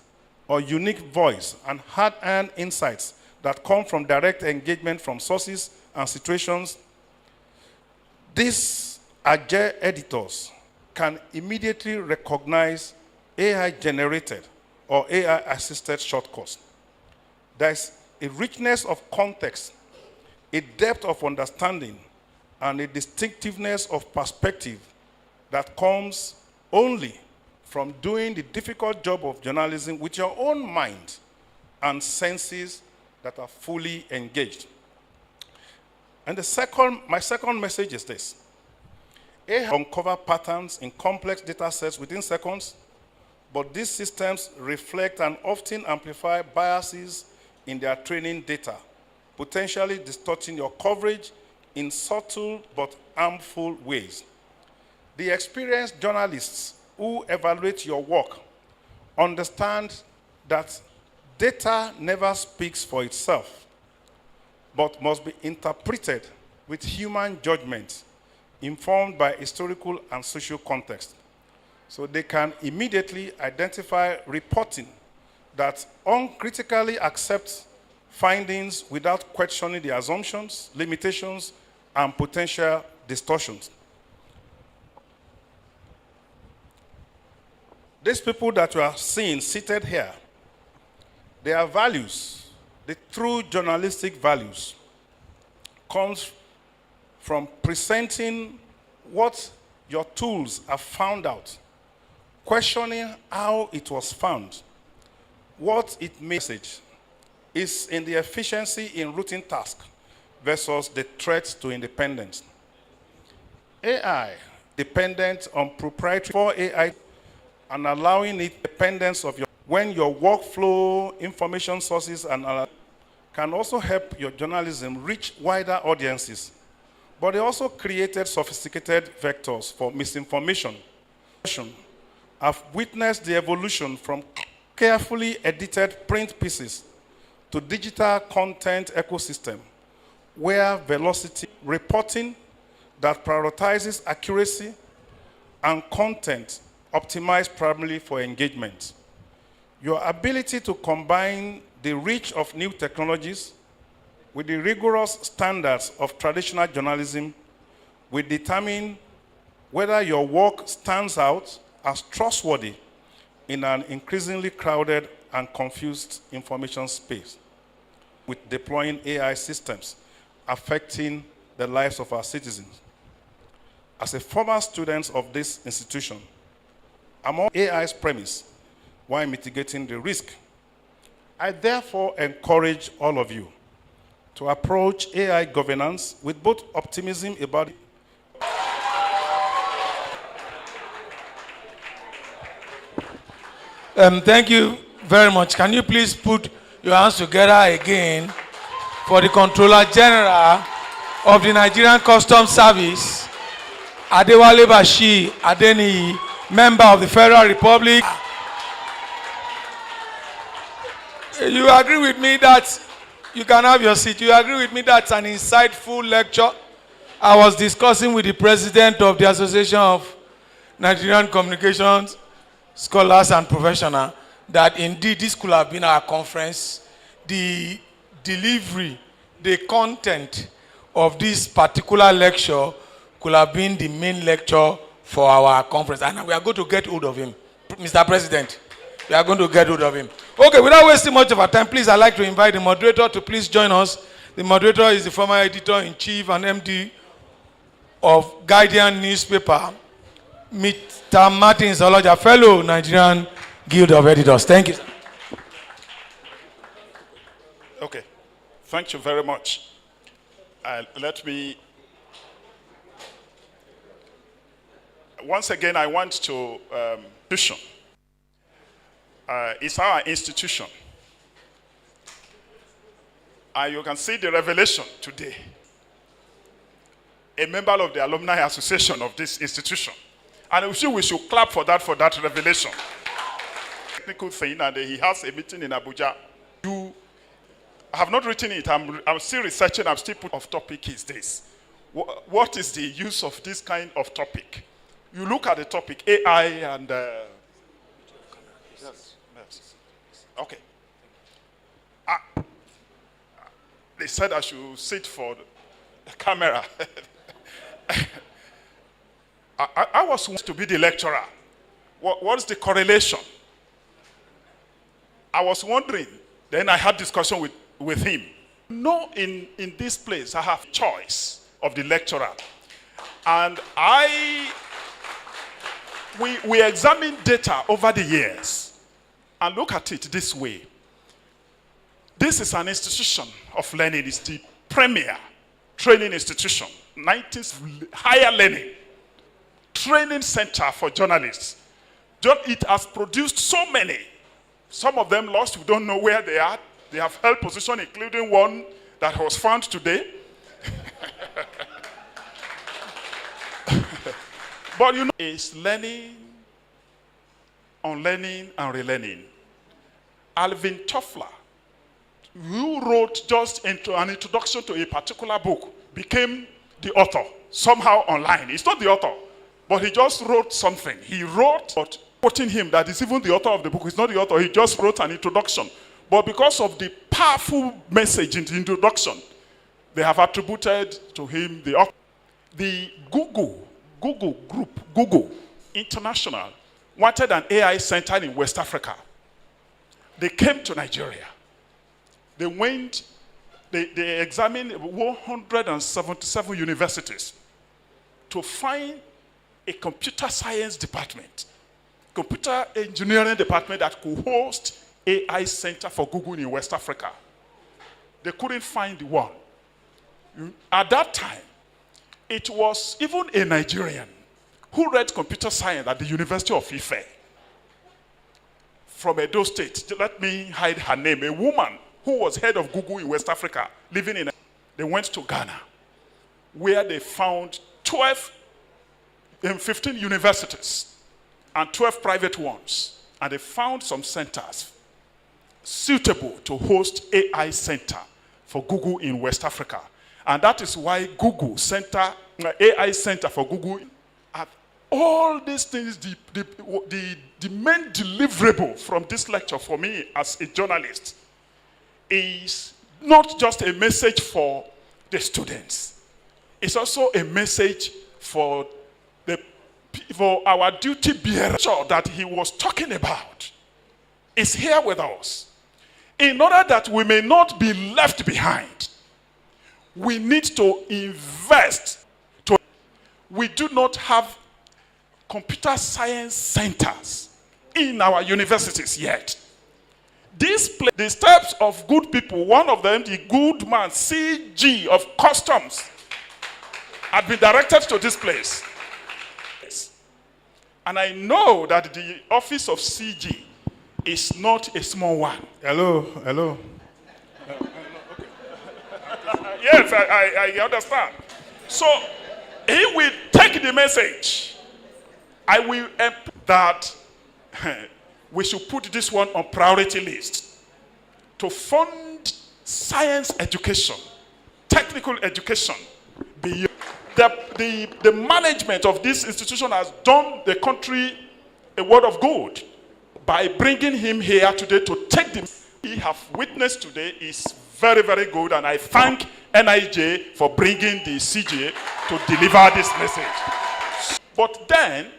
or unique voice and hard-earned insights that come from direct engagement from sources and situations, these agile editors can immediately recognize AI-generated or AI-assisted shortcuts. There's a richness of context, a depth of understanding, and a distinctiveness of perspective that comes only from doing the difficult job of journalism with your own mind and senses that are fully engaged. And my second message is this. AI uncover patterns in complex data sets within seconds, but these systems reflect and often amplify biases in their training data, potentially distorting your coverage in subtle but harmful ways. The experienced journalists who evaluate your work understand that data never speaks for itself, but must be interpreted with human judgment, informed by historical and social context. So they can immediately identify reporting that uncritically accepts findings without questioning the assumptions, limitations, and potential distortions. These people that you are seeing seated here, their values, the true journalistic values, comes from presenting what your tools have found out, questioning how it was found, what it message is in the efficiency in routine tasks versus the threat to independence. AI dependent on proprietary for AI and allowing it dependence of your when your workflow, information sources, and can also help your journalism reach wider audiences. But they also created sophisticated vectors for misinformation. I've witnessed the evolution from carefully edited print pieces to digital content ecosystem, where velocity reporting that prioritizes accuracy and content optimized primarily for engagement. Your ability to combine the reach of new technologies with the rigorous standards of traditional journalism will determine whether your work stands out as trustworthy in an increasingly crowded and confused information space, with deploying AI systems affecting the lives of our citizens. As a former student of this institution, I'm on AI's premise while mitigating the risk. I therefore encourage all of you to approach AI governance with both optimism about it. Thank you very much. Can you please put your hands together again for the Controller General of the Nigerian Customs Service, Adewale Bashir Adeniyi, member of the Federal Republic. You agree with me that you can have your seat. You agree with me that's an insightful lecture. I was discussing with the president of the Association of Nigerian Communications Scholars and Professionals that indeed this could have been our conference. The delivery, the content of this particular lecture could have been the main lecture for our conference. And we are going to get hold of him. Mr. President, we are going to get hold of him. Okay, without wasting much of our time, please, I'd like to invite the moderator to please join us. The moderator is the former editor-in-chief and MD of Guardian newspaper, Mr. Martin Soloja, fellow Nigerian Guild of Editors. Thank you, sir. Okay, thank you very much. Let me Once again, I want to institution. It's our institution. And you can see the revelation today. A member of the Alumni Association of this institution. And we should clap for that revelation. Technical thing, and he has a meeting in Abuja. I have not written it. I'm still researching. I'm still putting off topic is this. What is the use of this kind of topic? You look at the topic, AI and... yes. Okay. They said I should sit for the camera. I was supposed to be the lecturer. What's the correlation? I was wondering. Then I had discussion with him. No, in this place, I have choice of the lecturer. And we examine data over the years and look at it this way. This is an institution of learning. It's the premier training institution, 19th higher learning, training center for journalists. It has produced so many. Some of them lost, we don't know where they are. They have held position, including one that was found today. But you know, it's learning, unlearning, and relearning. Alvin Toffler, who wrote just into an introduction to a particular book, became the author, somehow online. He's not the author, but he just wrote something. He wrote, but quoting him that is even the author of the book. He's not the author, he just wrote an introduction. But because of the powerful message in the introduction, they have attributed to him the author. The Google group, Google International, wanted an AI center in West Africa. They came to Nigeria. They went, they examined 177 universities to find a computer science department, computer engineering department that could host AI center for Google in West Africa. They couldn't find one. At that time, it was even a Nigerian who read computer science at the University of Ife from Edo State. Let me hide her name. A woman who was head of Google in West Africa, living in... They went to Ghana, where they found 15 universities and 12 private ones. And they found some centers suitable to host AI center for Google in West Africa. And that is why Google Center, AI Center for Google, at all these things, the main deliverable from this lecture for me as a journalist is not just a message for the students. It's also a message for our duty bearer that he was talking about is here with us. In order that we may not be left behind, we need to invest. We do not have computer science centers in our universities yet. The steps of good people, one of them, the good man, CG of Customs, had been directed to this place. And I know that the office of CG is not a small one. Hello. Yes, I understand. So he will take the message. I will that we should put this one on priority list to fund science education, technical education. The management of this institution has done the country a word of good by bringing him here today to take the we have witnessed today is very, very good, and I thank NIJ for bringing the CJ to deliver this message. But then,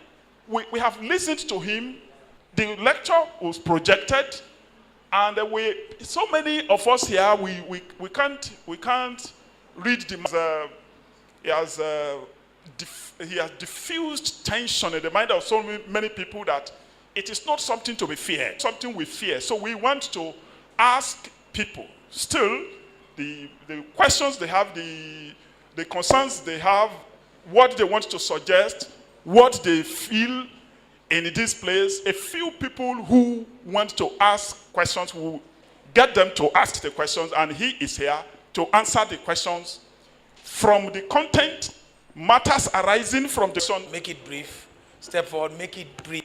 we have listened to him. The lecture was projected, and so many of us here, we can't read the he has diffused tension in the mind of so many people that it is not something to be feared, something we fear. So we want to ask people still the questions they have, the concerns they have, what they want to suggest. what they feel in this place. A few people who want to ask questions, will get them to ask the questions, and he is here to answer the questions from the content, matters arising from the son. Make it brief. Step forward, make it brief.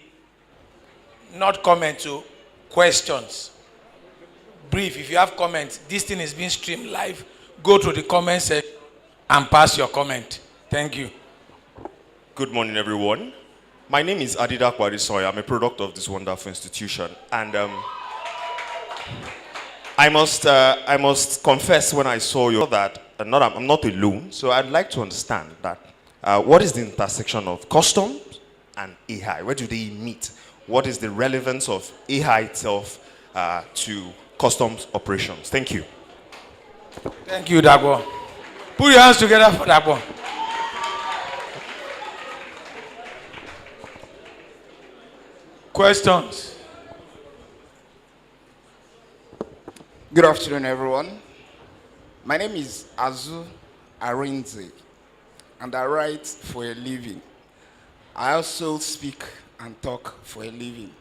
Not comment to questions. Brief. If you have comments, this thing is being streamed live. Go to the comment section and pass your comment. Thank you. Good morning, everyone. My name is Adida Kwarisoy. I'm a product of this wonderful institution. And I must confess, when I saw you that I'm not alone. So I'd like to understand that what is the intersection of customs and AI? Where do they meet? What is the relevance of AI itself to customs operations? Thank you. Thank you, Dagwo. Put your hands together for Dagwo. Questions? Good afternoon, everyone. My name is Azu Arinze, and I write for a living. I also speak and talk for a living.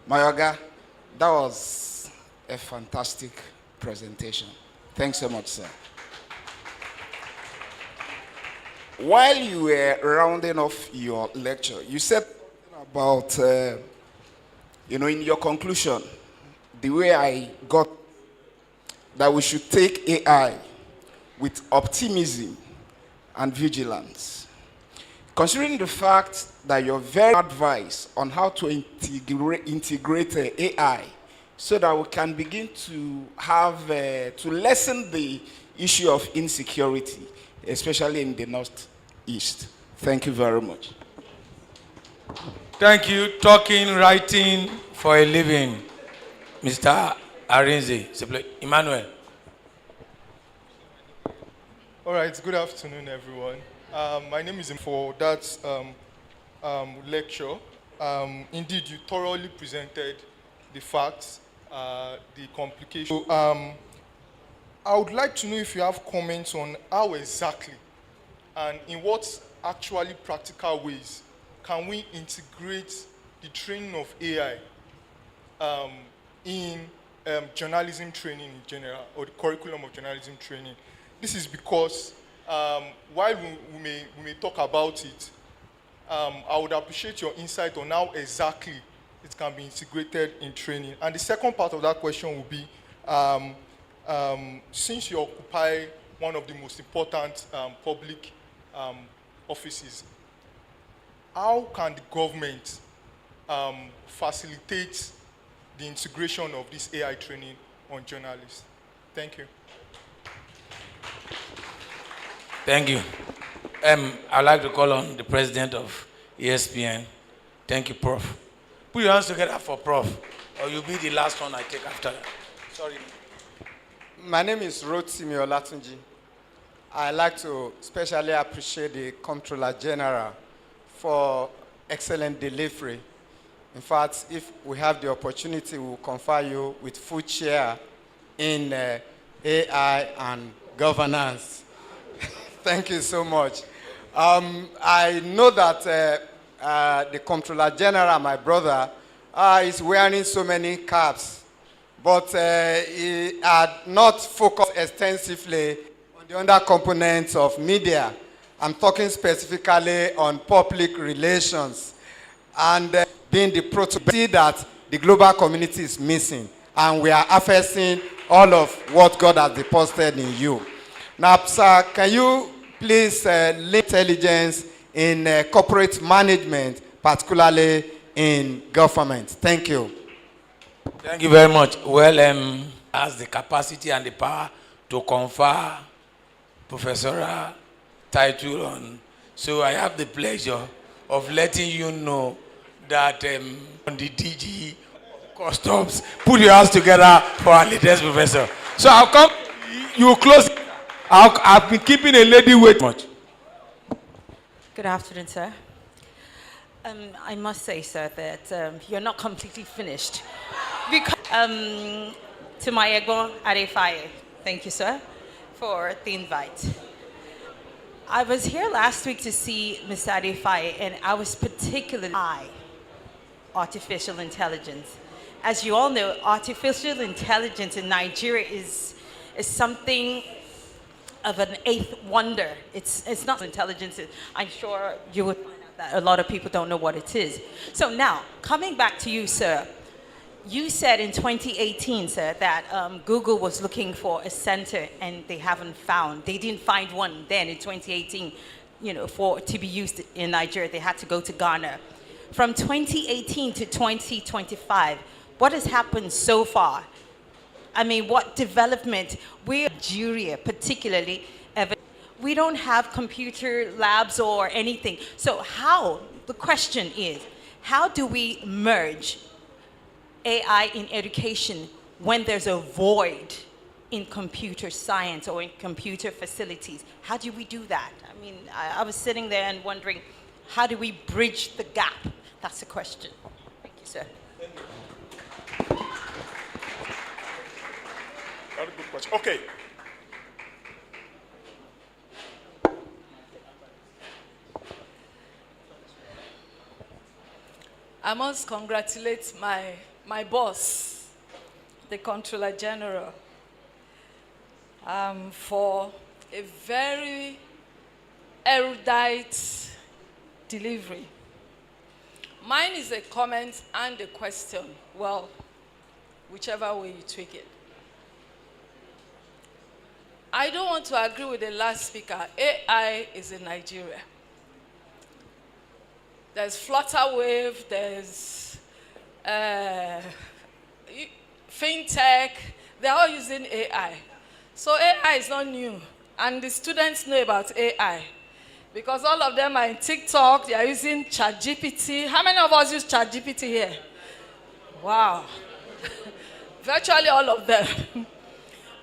Mayoga, that was a fantastic presentation. Thanks so much, sir. While you were rounding off your lecture, you said about, in your conclusion, the way I got that we should take AI with optimism and vigilance. Considering the fact that your very advice on how to integrate AI so that we can begin to have, to lessen the issue of insecurity, especially in the Northeast. Thank you very much. Thank you. Talking, writing for a living. Mr. Arinze. Emmanuel. All right, good afternoon, everyone. My name is for that lecture. Indeed, you thoroughly presented the facts, the complications. I would like to know if you have comments on how exactly and in what actually practical ways can we integrate the training of AI in journalism training in general, or the curriculum of journalism training. This is because while we may talk about it, I would appreciate your insight on how exactly it can be integrated in training. And the second part of that question will be, since you occupy one of the most important public offices, how can the government facilitate the integration of this AI training on journalists? Thank you. Thank you. I'd like to call on the president of ESPN. Thank you, Prof. Put your hands together for Prof, or you'll be the last one I take after that. Sorry. My name is Rotimi Olatunji. I'd like to especially appreciate the Comptroller General for excellent delivery. In fact, if we have the opportunity, we will confer you with full chair in AI and governance. Thank you so much. I know that the Comptroller General, my brother, is wearing so many caps, but he had not focused extensively on the other components of media. I'm talking specifically on public relations and being the protocol that the global community is missing, and we are affecting all of what God has deposited in you. Now, sir, can you please link intelligence in corporate management, particularly in government? Thank you. Thank you very much. Well, has the capacity and the power to confer professorial title on. So I have the pleasure of letting you know that on the DG Customs, put your hands together for our latest professor. So I'll come, you close. I've been keeping a lady wait much. Good afternoon, sir. I must say, sir, that you're not completely finished. Because, to my Egbon Adefaye, thank you, sir, for the invite. I was here last week to see Ms. Adefai, and I was particularly artificial intelligence. As you all know, artificial intelligence in Nigeria is something of an eighth wonder. It's not intelligence. I'm sure you would find out that a lot of people don't know what it is. So now, coming back to you, sir, you said in 2018, sir, that Google was looking for a center and they haven't found. They didn't find one then in 2018, to be used in Nigeria. They had to go to Ghana. From 2018 to 2025, what has happened so far? I mean, what development? We're Nigeria, particularly, we don't have computer labs or anything. So the question is, how do we merge AI in education when there's a void in computer science or in computer facilities? How do we do that? I mean, I was sitting there and wondering, how do we bridge the gap? That's the question. Thank you, sir. Very good question. Okay. I must congratulate my boss, the Comptroller General, for a very erudite delivery. Mine is a comment and a question. Well, whichever way you take it. I don't want to agree with the last speaker. AI is in Nigeria. There's Flutterwave, there's FinTech. They're all using AI. So AI is not new. And the students know about AI. Because all of them are in TikTok, they are using ChatGPT. How many of us use ChatGPT here? Wow. Virtually all of them.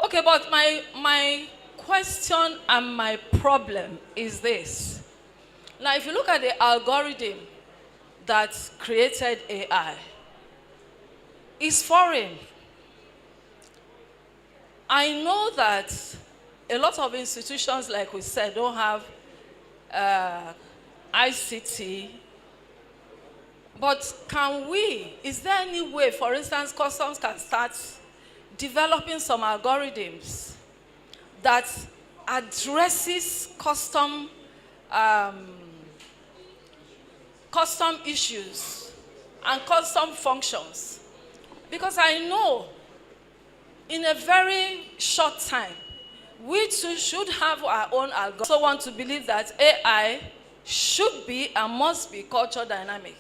Okay, but my question and my problem is this. Now, if you look at the algorithm that created AI, it's foreign. I know that a lot of institutions, like we said, don't have ICT. But is there any way, for instance, customs can start developing some algorithms that addresses custom issues and custom functions? Because I know in a very short time, we too should have our own algorithm. I also want to believe that AI should be and must be culture dynamic.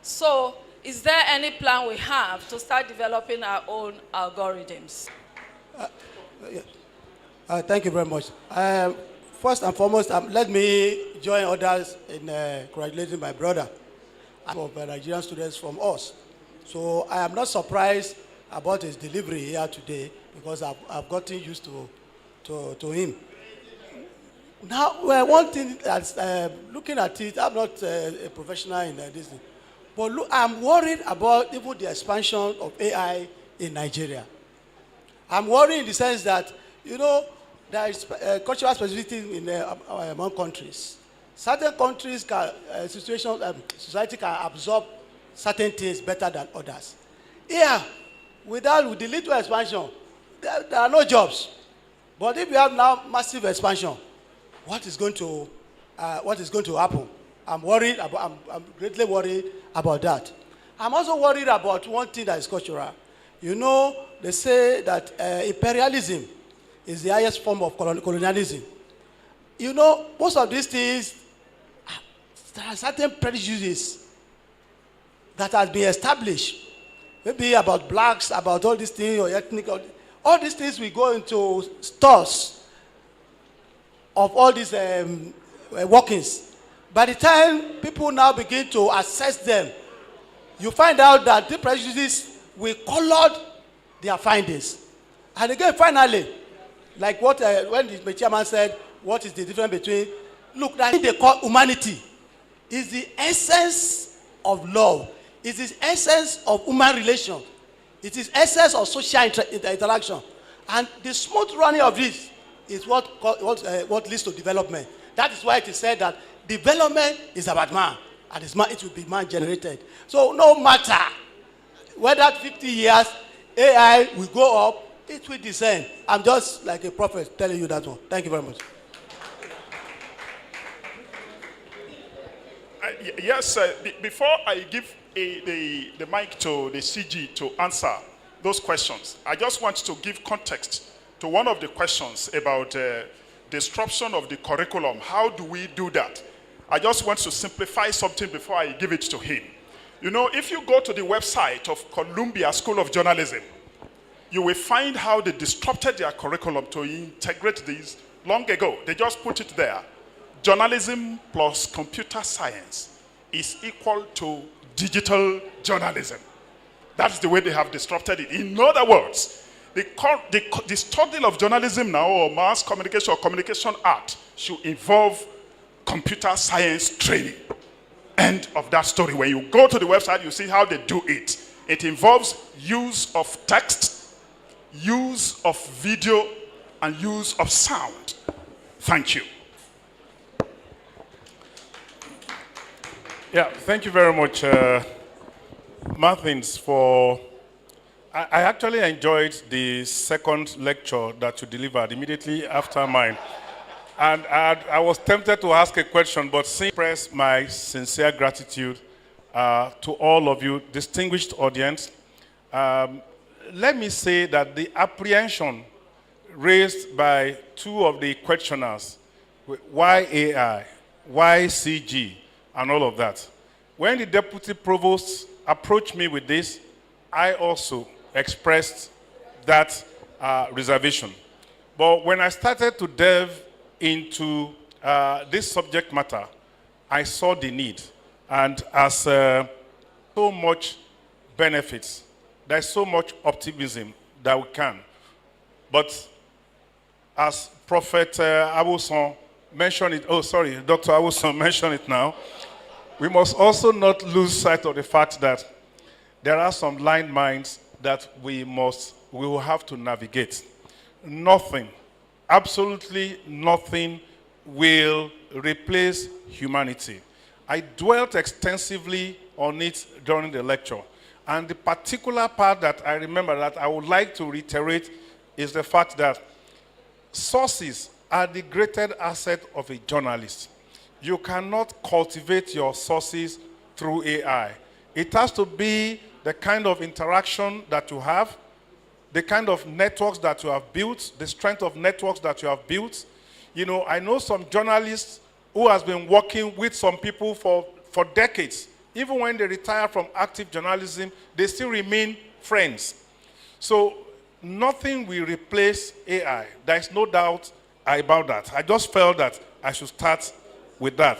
So, is there any plan we have to start developing our own algorithms? Thank you very much. First and foremost, let me join others in congratulating my brother of Nigerian students from us. So I am not surprised about his delivery here today because I've gotten used to him. Now, one thing that's looking at it, I'm not a professional in this thing, but look, I'm worried about even the expansion of AI in Nigeria. I'm worried in the sense that, there is cultural specificity among countries. Certain countries, society can absorb certain things better than others. Here, with the little expansion, there are no jobs. But if you have now massive expansion, what is going to happen? I'm greatly worried about that. I'm also worried about one thing that is cultural. They say that imperialism is the highest form of colonialism. Most of these things, there are certain prejudices that has been established. Maybe about blacks, about all these things, or ethnic, all these things we go into stores of all these workings. By the time people now begin to assess them, you find out that the prejudices will color their findings. And again, finally, like what when the chairman said, what is the difference between, look, that they call humanity is the essence of love. It is essence of human relation. It is essence of social interaction. And the smooth running of this is what leads to development. That is why it is said that development is about man, and it will be man-generated. So no matter whether 50 years AI will go up, it will descend. I'm just like a prophet telling you that one. Thank you very much. Yes, before I give the mic to the CG to answer those questions, I just want to give context to one of the questions about disruption of the curriculum. How do we do that? I just want to simplify something before I give it to him. You know, if you go to the website of Columbia School of Journalism, you will find how they disrupted their curriculum to integrate these long ago. They just put it there. Journalism plus computer science is equal to digital journalism. That's the way they have disrupted it. In other words, the study of journalism now, or mass communication or communication art, should involve computer science training. End of that story. When you go to the website, you see how they do it. It involves use of text, use of video, and use of sound. Thank you. Yeah, thank you very much, Martins, for... I actually enjoyed the second lecture that you delivered immediately after mine. And I was tempted to ask a question, but express my sincere gratitude to all of you, distinguished audience. Let me say that the apprehension raised by two of the questioners, why AI, why CG, and all of that. When the deputy provost approached me with this, I also expressed that reservation. But when I started to delve into this subject matter, I saw the need. And as so much benefits, there's so much optimism that we can. But as Prophet Awuson mentioned it, Dr. Awuson mentioned it now, we must also not lose sight of the fact that there are some landmines that we will have to navigate. Nothing, absolutely nothing will replace humanity. I dwelt extensively on it during the lecture. And the particular part that I remember that I would like to reiterate is the fact that sources are the greatest asset of a journalist. You cannot cultivate your sources through AI. It has to be the kind of interaction that you have, the kind of networks that you have built, the strength of networks that you have built. You know, I know some journalists who has been working with some people for decades. Even when they retire from active journalism, they still remain friends. So nothing will replace AI. There is no doubt about that. I just felt that I should start with that.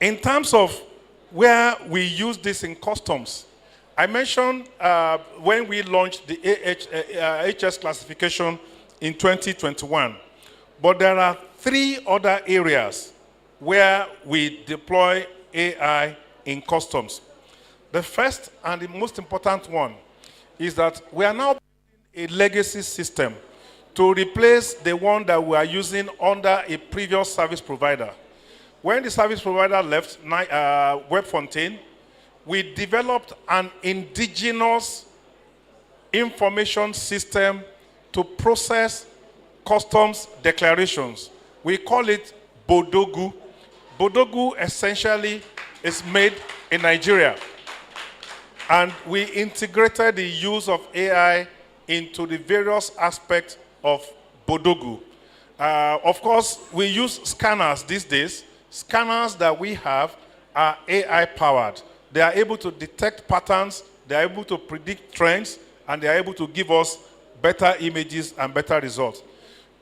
In terms of where we use this in customs, I mentioned when we launched the HS classification in 2021, but there are 3 other areas where we deploy AI in customs. The first and the most important one is that we are now building a legacy system to replace the one that we are using under a previous service provider. When the service provider left WebFontaine, we developed an indigenous information system to process customs declarations. We call it Bodogu. Bodogu essentially is made in Nigeria. And we integrated the use of AI into the various aspects of Bodogu. Of course, we use scanners these days. Scanners that we have are AI-powered. They are able to detect patterns, they are able to predict trends, and they are able to give us better images and better results.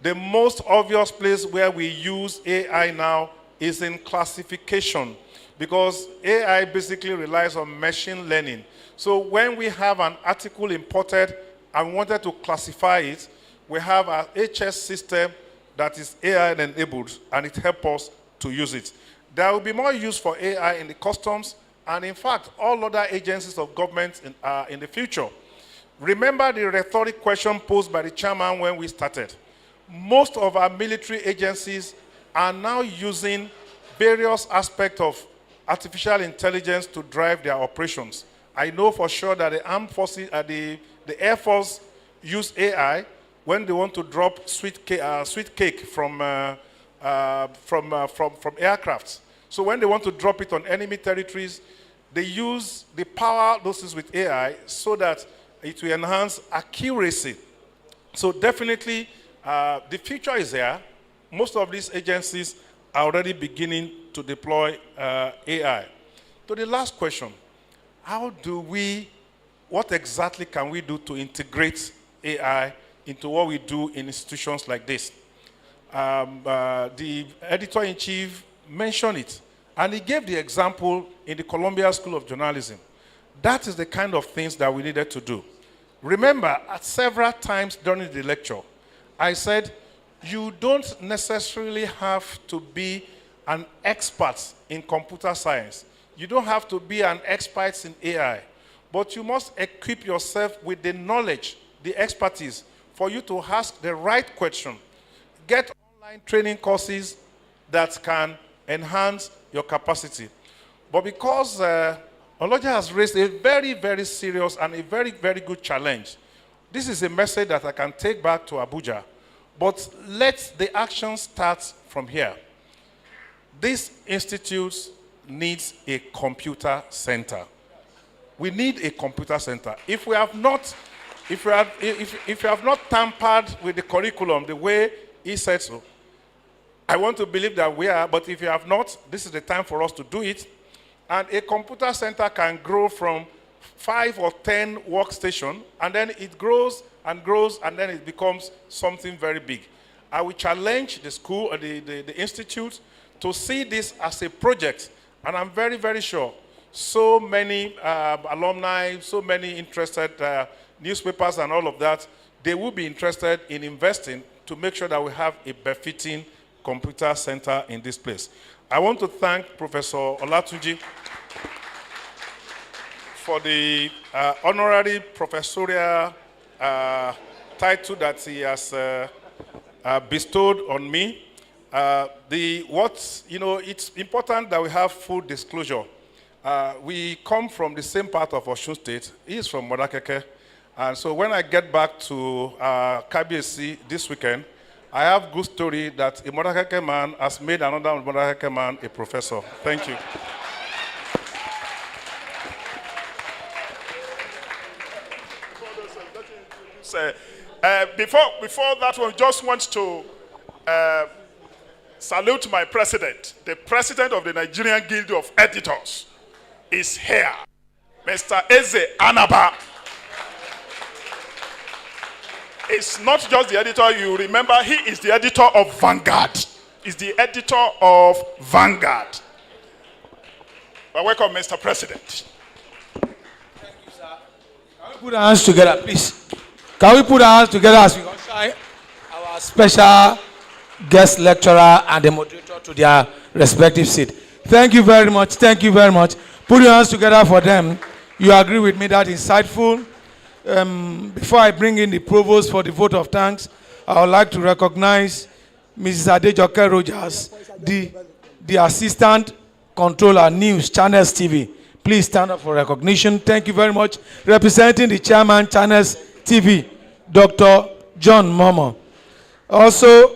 The most obvious place where we use AI now is in classification, because AI basically relies on machine learning. So when we have an article imported and we wanted to classify it, we have an HS system that is AI-enabled, and it helps us to use it. There will be more use for AI in the customs, and in fact, all other agencies of government in the future. Remember the rhetoric question posed by the chairman when we started. Most of our military agencies are now using various aspects of artificial intelligence to drive their operations. I know for sure that the armed forces, the Air Force use AI when they want to drop sweet cake from aircrafts. So when they want to drop it on enemy territories, they use the power those with AI so that it will enhance accuracy. So definitely, the future is there. Most of these agencies are already beginning to deploy AI. To the last question, what exactly can we do to integrate AI into what we do in institutions like this? The editor-in-chief mentioned it, and he gave the example in the Columbia School of Journalism. That is the kind of things that we needed to do. Remember, at several times during the lecture, I said, you don't necessarily have to be an expert in computer science. You don't have to be an expert in AI, but you must equip yourself with the knowledge, the expertise, for you to ask the right question. Get online training courses that can enhance your capacity. But because Oloja has raised a very, very serious and a very, very good challenge, this is a message that I can take back to Abuja. But let the action start from here. This institute needs a computer center. We need a computer center. If we have not tampered with the curriculum the way he said so, I want to believe that we are, but if you have not, this is the time for us to do it. And a computer center can grow from 5 or 10 workstations, and then it grows, and then it becomes something very big. I will challenge the school, or the institute, to see this as a project, and I'm very, very sure so many alumni, so many interested newspapers and all of that, they will be interested in investing to make sure that we have a befitting computer center in this place. I want to thank Professor Olatunji for the honorary professorial title that he has bestowed on me. It's important that we have full disclosure. We come from the same part of Osun State. He is from Modakeke. And so when I get back to KBSC this weekend, I have good story that a Modakeke man has made another Modakeke man a professor. Thank you. Before that one, just want to salute my president. The president of the Nigerian Guild of Editors is here, Mr. Eze Anaba. It's not just the editor, you remember, he is the editor of Vanguard. He's the editor of Vanguard. Well, welcome, Mr. President. Thank you, sir. Can we put our hands together, please? Can we put our hands together as we usher our special guest lecturer and the moderator to their respective seat? Thank you very much. Thank you very much. Put your hands together for them. You agree with me that insightful. Before I bring in the provost for the vote of thanks, I would like to recognize Mrs. Adejoke Rogers, the assistant controller, News, Channels TV. Please stand up for recognition. Thank you very much. Representing the chairman, Channels TV, Dr. John Momo. Also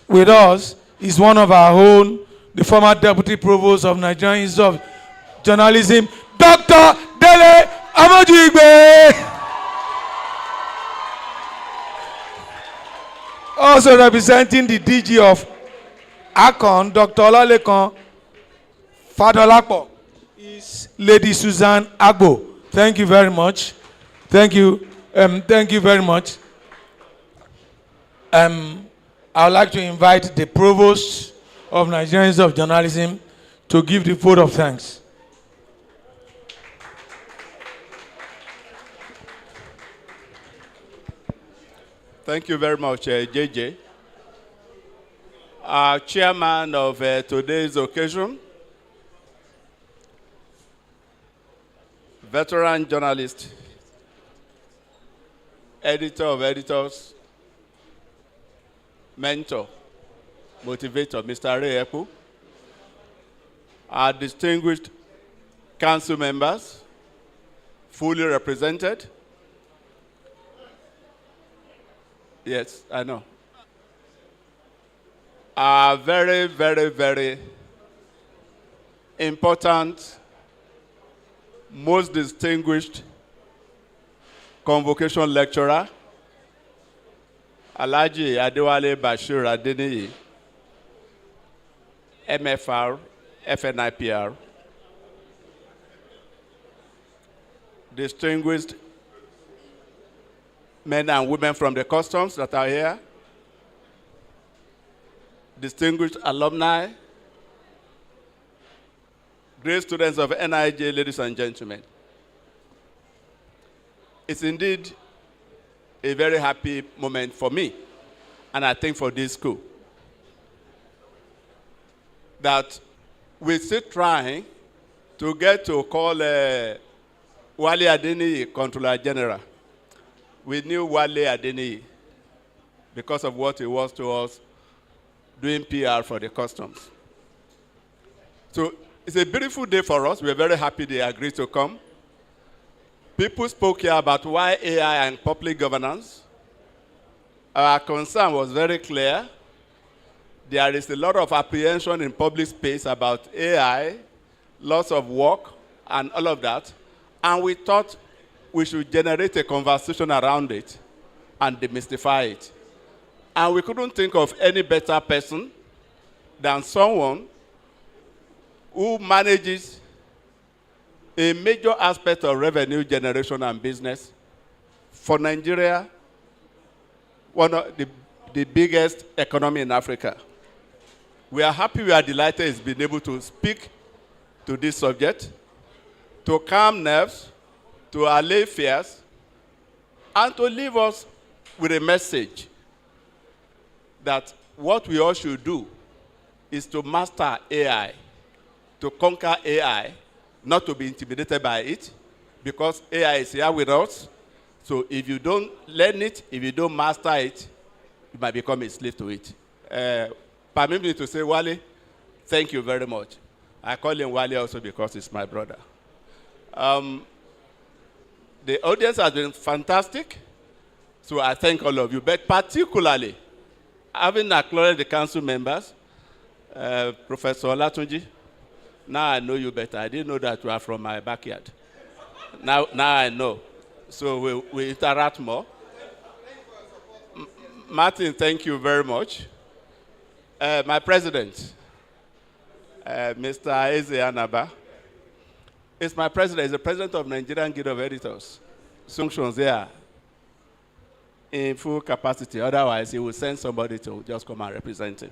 with us is one of our own, the former deputy provost of Nigerian Institute of Journalism, Dr. Dele Amojuigbe. Also representing the DG of ACON, Dr. Olalekan Fadolapo, is Lady Susan Agbo. Thank you very much. Thank you. Thank you very much. I would like to invite the provost of Nigerian Institute of Journalism to give the vote of thanks. Thank you very much, JJ. Chairman of today's occasion, veteran journalist, editor of editors, mentor, motivator, Mr. Ray Epu, our distinguished council members, fully represented. Yes, I know. Our very, very, very important, most distinguished convocation lecturer, Alhaji Adewale Bashir Adeniyi, MFR, FNIPR, distinguished men and women from the customs that are here, distinguished alumni, great students of NIJ, ladies and gentlemen. It's indeed a very happy moment for me, and I think for this school, that we're still trying to get to call Wale Adeniyi Controller General. We knew Wale Adeniyi because of what he was to us doing PR for the customs. So it's a beautiful day for us. We're very happy they agreed to come. People spoke here about why AI and public governance. Our concern was very clear. There is a lot of apprehension in public space about AI, lots of work, and all of that. And we thought we should generate a conversation around it and demystify it. And we couldn't think of any better person than someone who manages a major aspect of revenue generation and business for Nigeria, one of the biggest economy in Africa. We are happy, we are delighted he's been able to speak to this subject, to calm nerves, to allay fears, and to leave us with a message that what we all should do is to master AI, to conquer AI, not to be intimidated by it, because AI is here with us. So if you don't learn it, if you don't master it, you might become a slave to it. Permit me to say, Wale, thank you very much. I call him Wale also because he's my brother. The audience has been fantastic, so I thank all of you, but particularly, having acknowledged the council members, Professor Olatunji, now I know you better. I didn't know that you are from my backyard. Now I know. So we interact more. Martin, thank you very much. My president, Mr. Eze Anaba, is my president. He's the president of Nigerian Guild of Editors. Functions there in full capacity. Otherwise, he will send somebody to just come and represent him.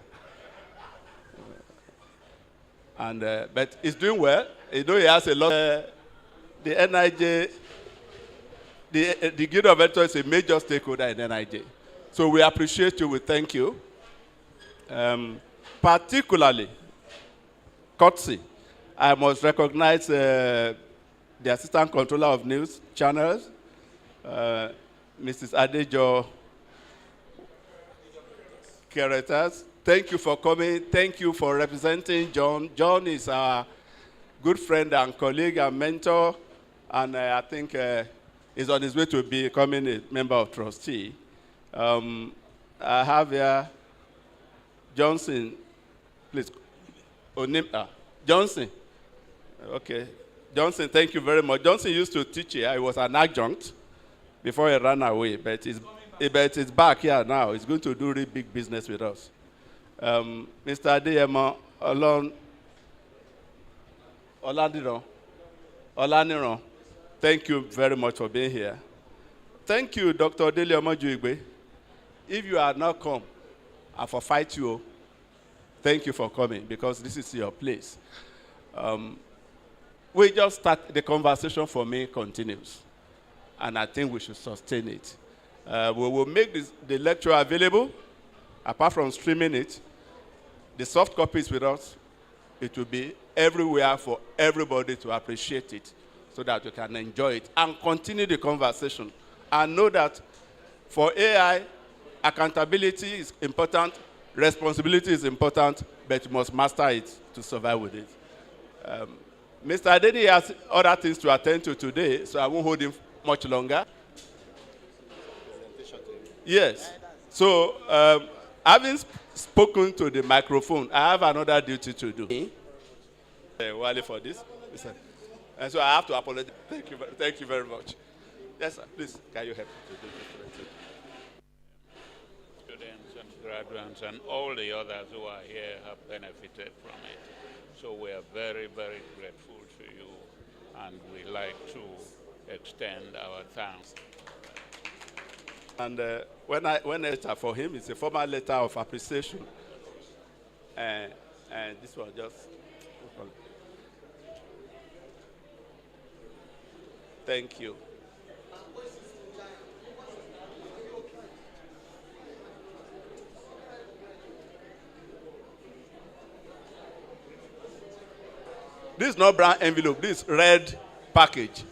And, but he's doing well. You know, he has a lot. The NIJ, the Guild of Editors is a major stakeholder in NIJ. So we appreciate you. We thank you. Particularly, courtesy, I must recognize the Assistant Controller of News Channels, Mrs. Adejo Keretas. Thank you for coming. Thank you for representing John. John is our good friend and colleague and mentor, and I think is on his way to becoming a member of trustee. I have here Johnson, please. Johnson. Okay. Johnson, thank you very much. Johnson used to teach here. He was an adjunct before he ran away, but he's back here now. He's going to do really big business with us. Mr. Adeyemo Olaniran, thank you very much for being here. Thank you, Dr. Dele Omojuigbe. If you had not come, I will fight you. Thank you for coming, because this is your place. We just start, the conversation for me continues, and I think we should sustain it. We will make the lecture available, apart from streaming it. The soft copy is with us. It will be everywhere for everybody to appreciate it, so that we can enjoy it and continue the conversation. And know that for AI, accountability is important, responsibility is important, but you must master it to survive with it. Mr. Adeni has other things to attend to today, so I won't hold him much longer. Yes. So, having spoken to the microphone, I have another duty to do. Wale for this. And so I have to apologize. Thank you very much. Yes, sir. Please, can you help me to do this? Students and graduates and all the others who are here have benefited from it. So we are very, very grateful to you, and we like to extend our thanks. And when I letter for him, it's a formal letter of appreciation. And this one just. Thank you. This is not brown envelope, this is red package.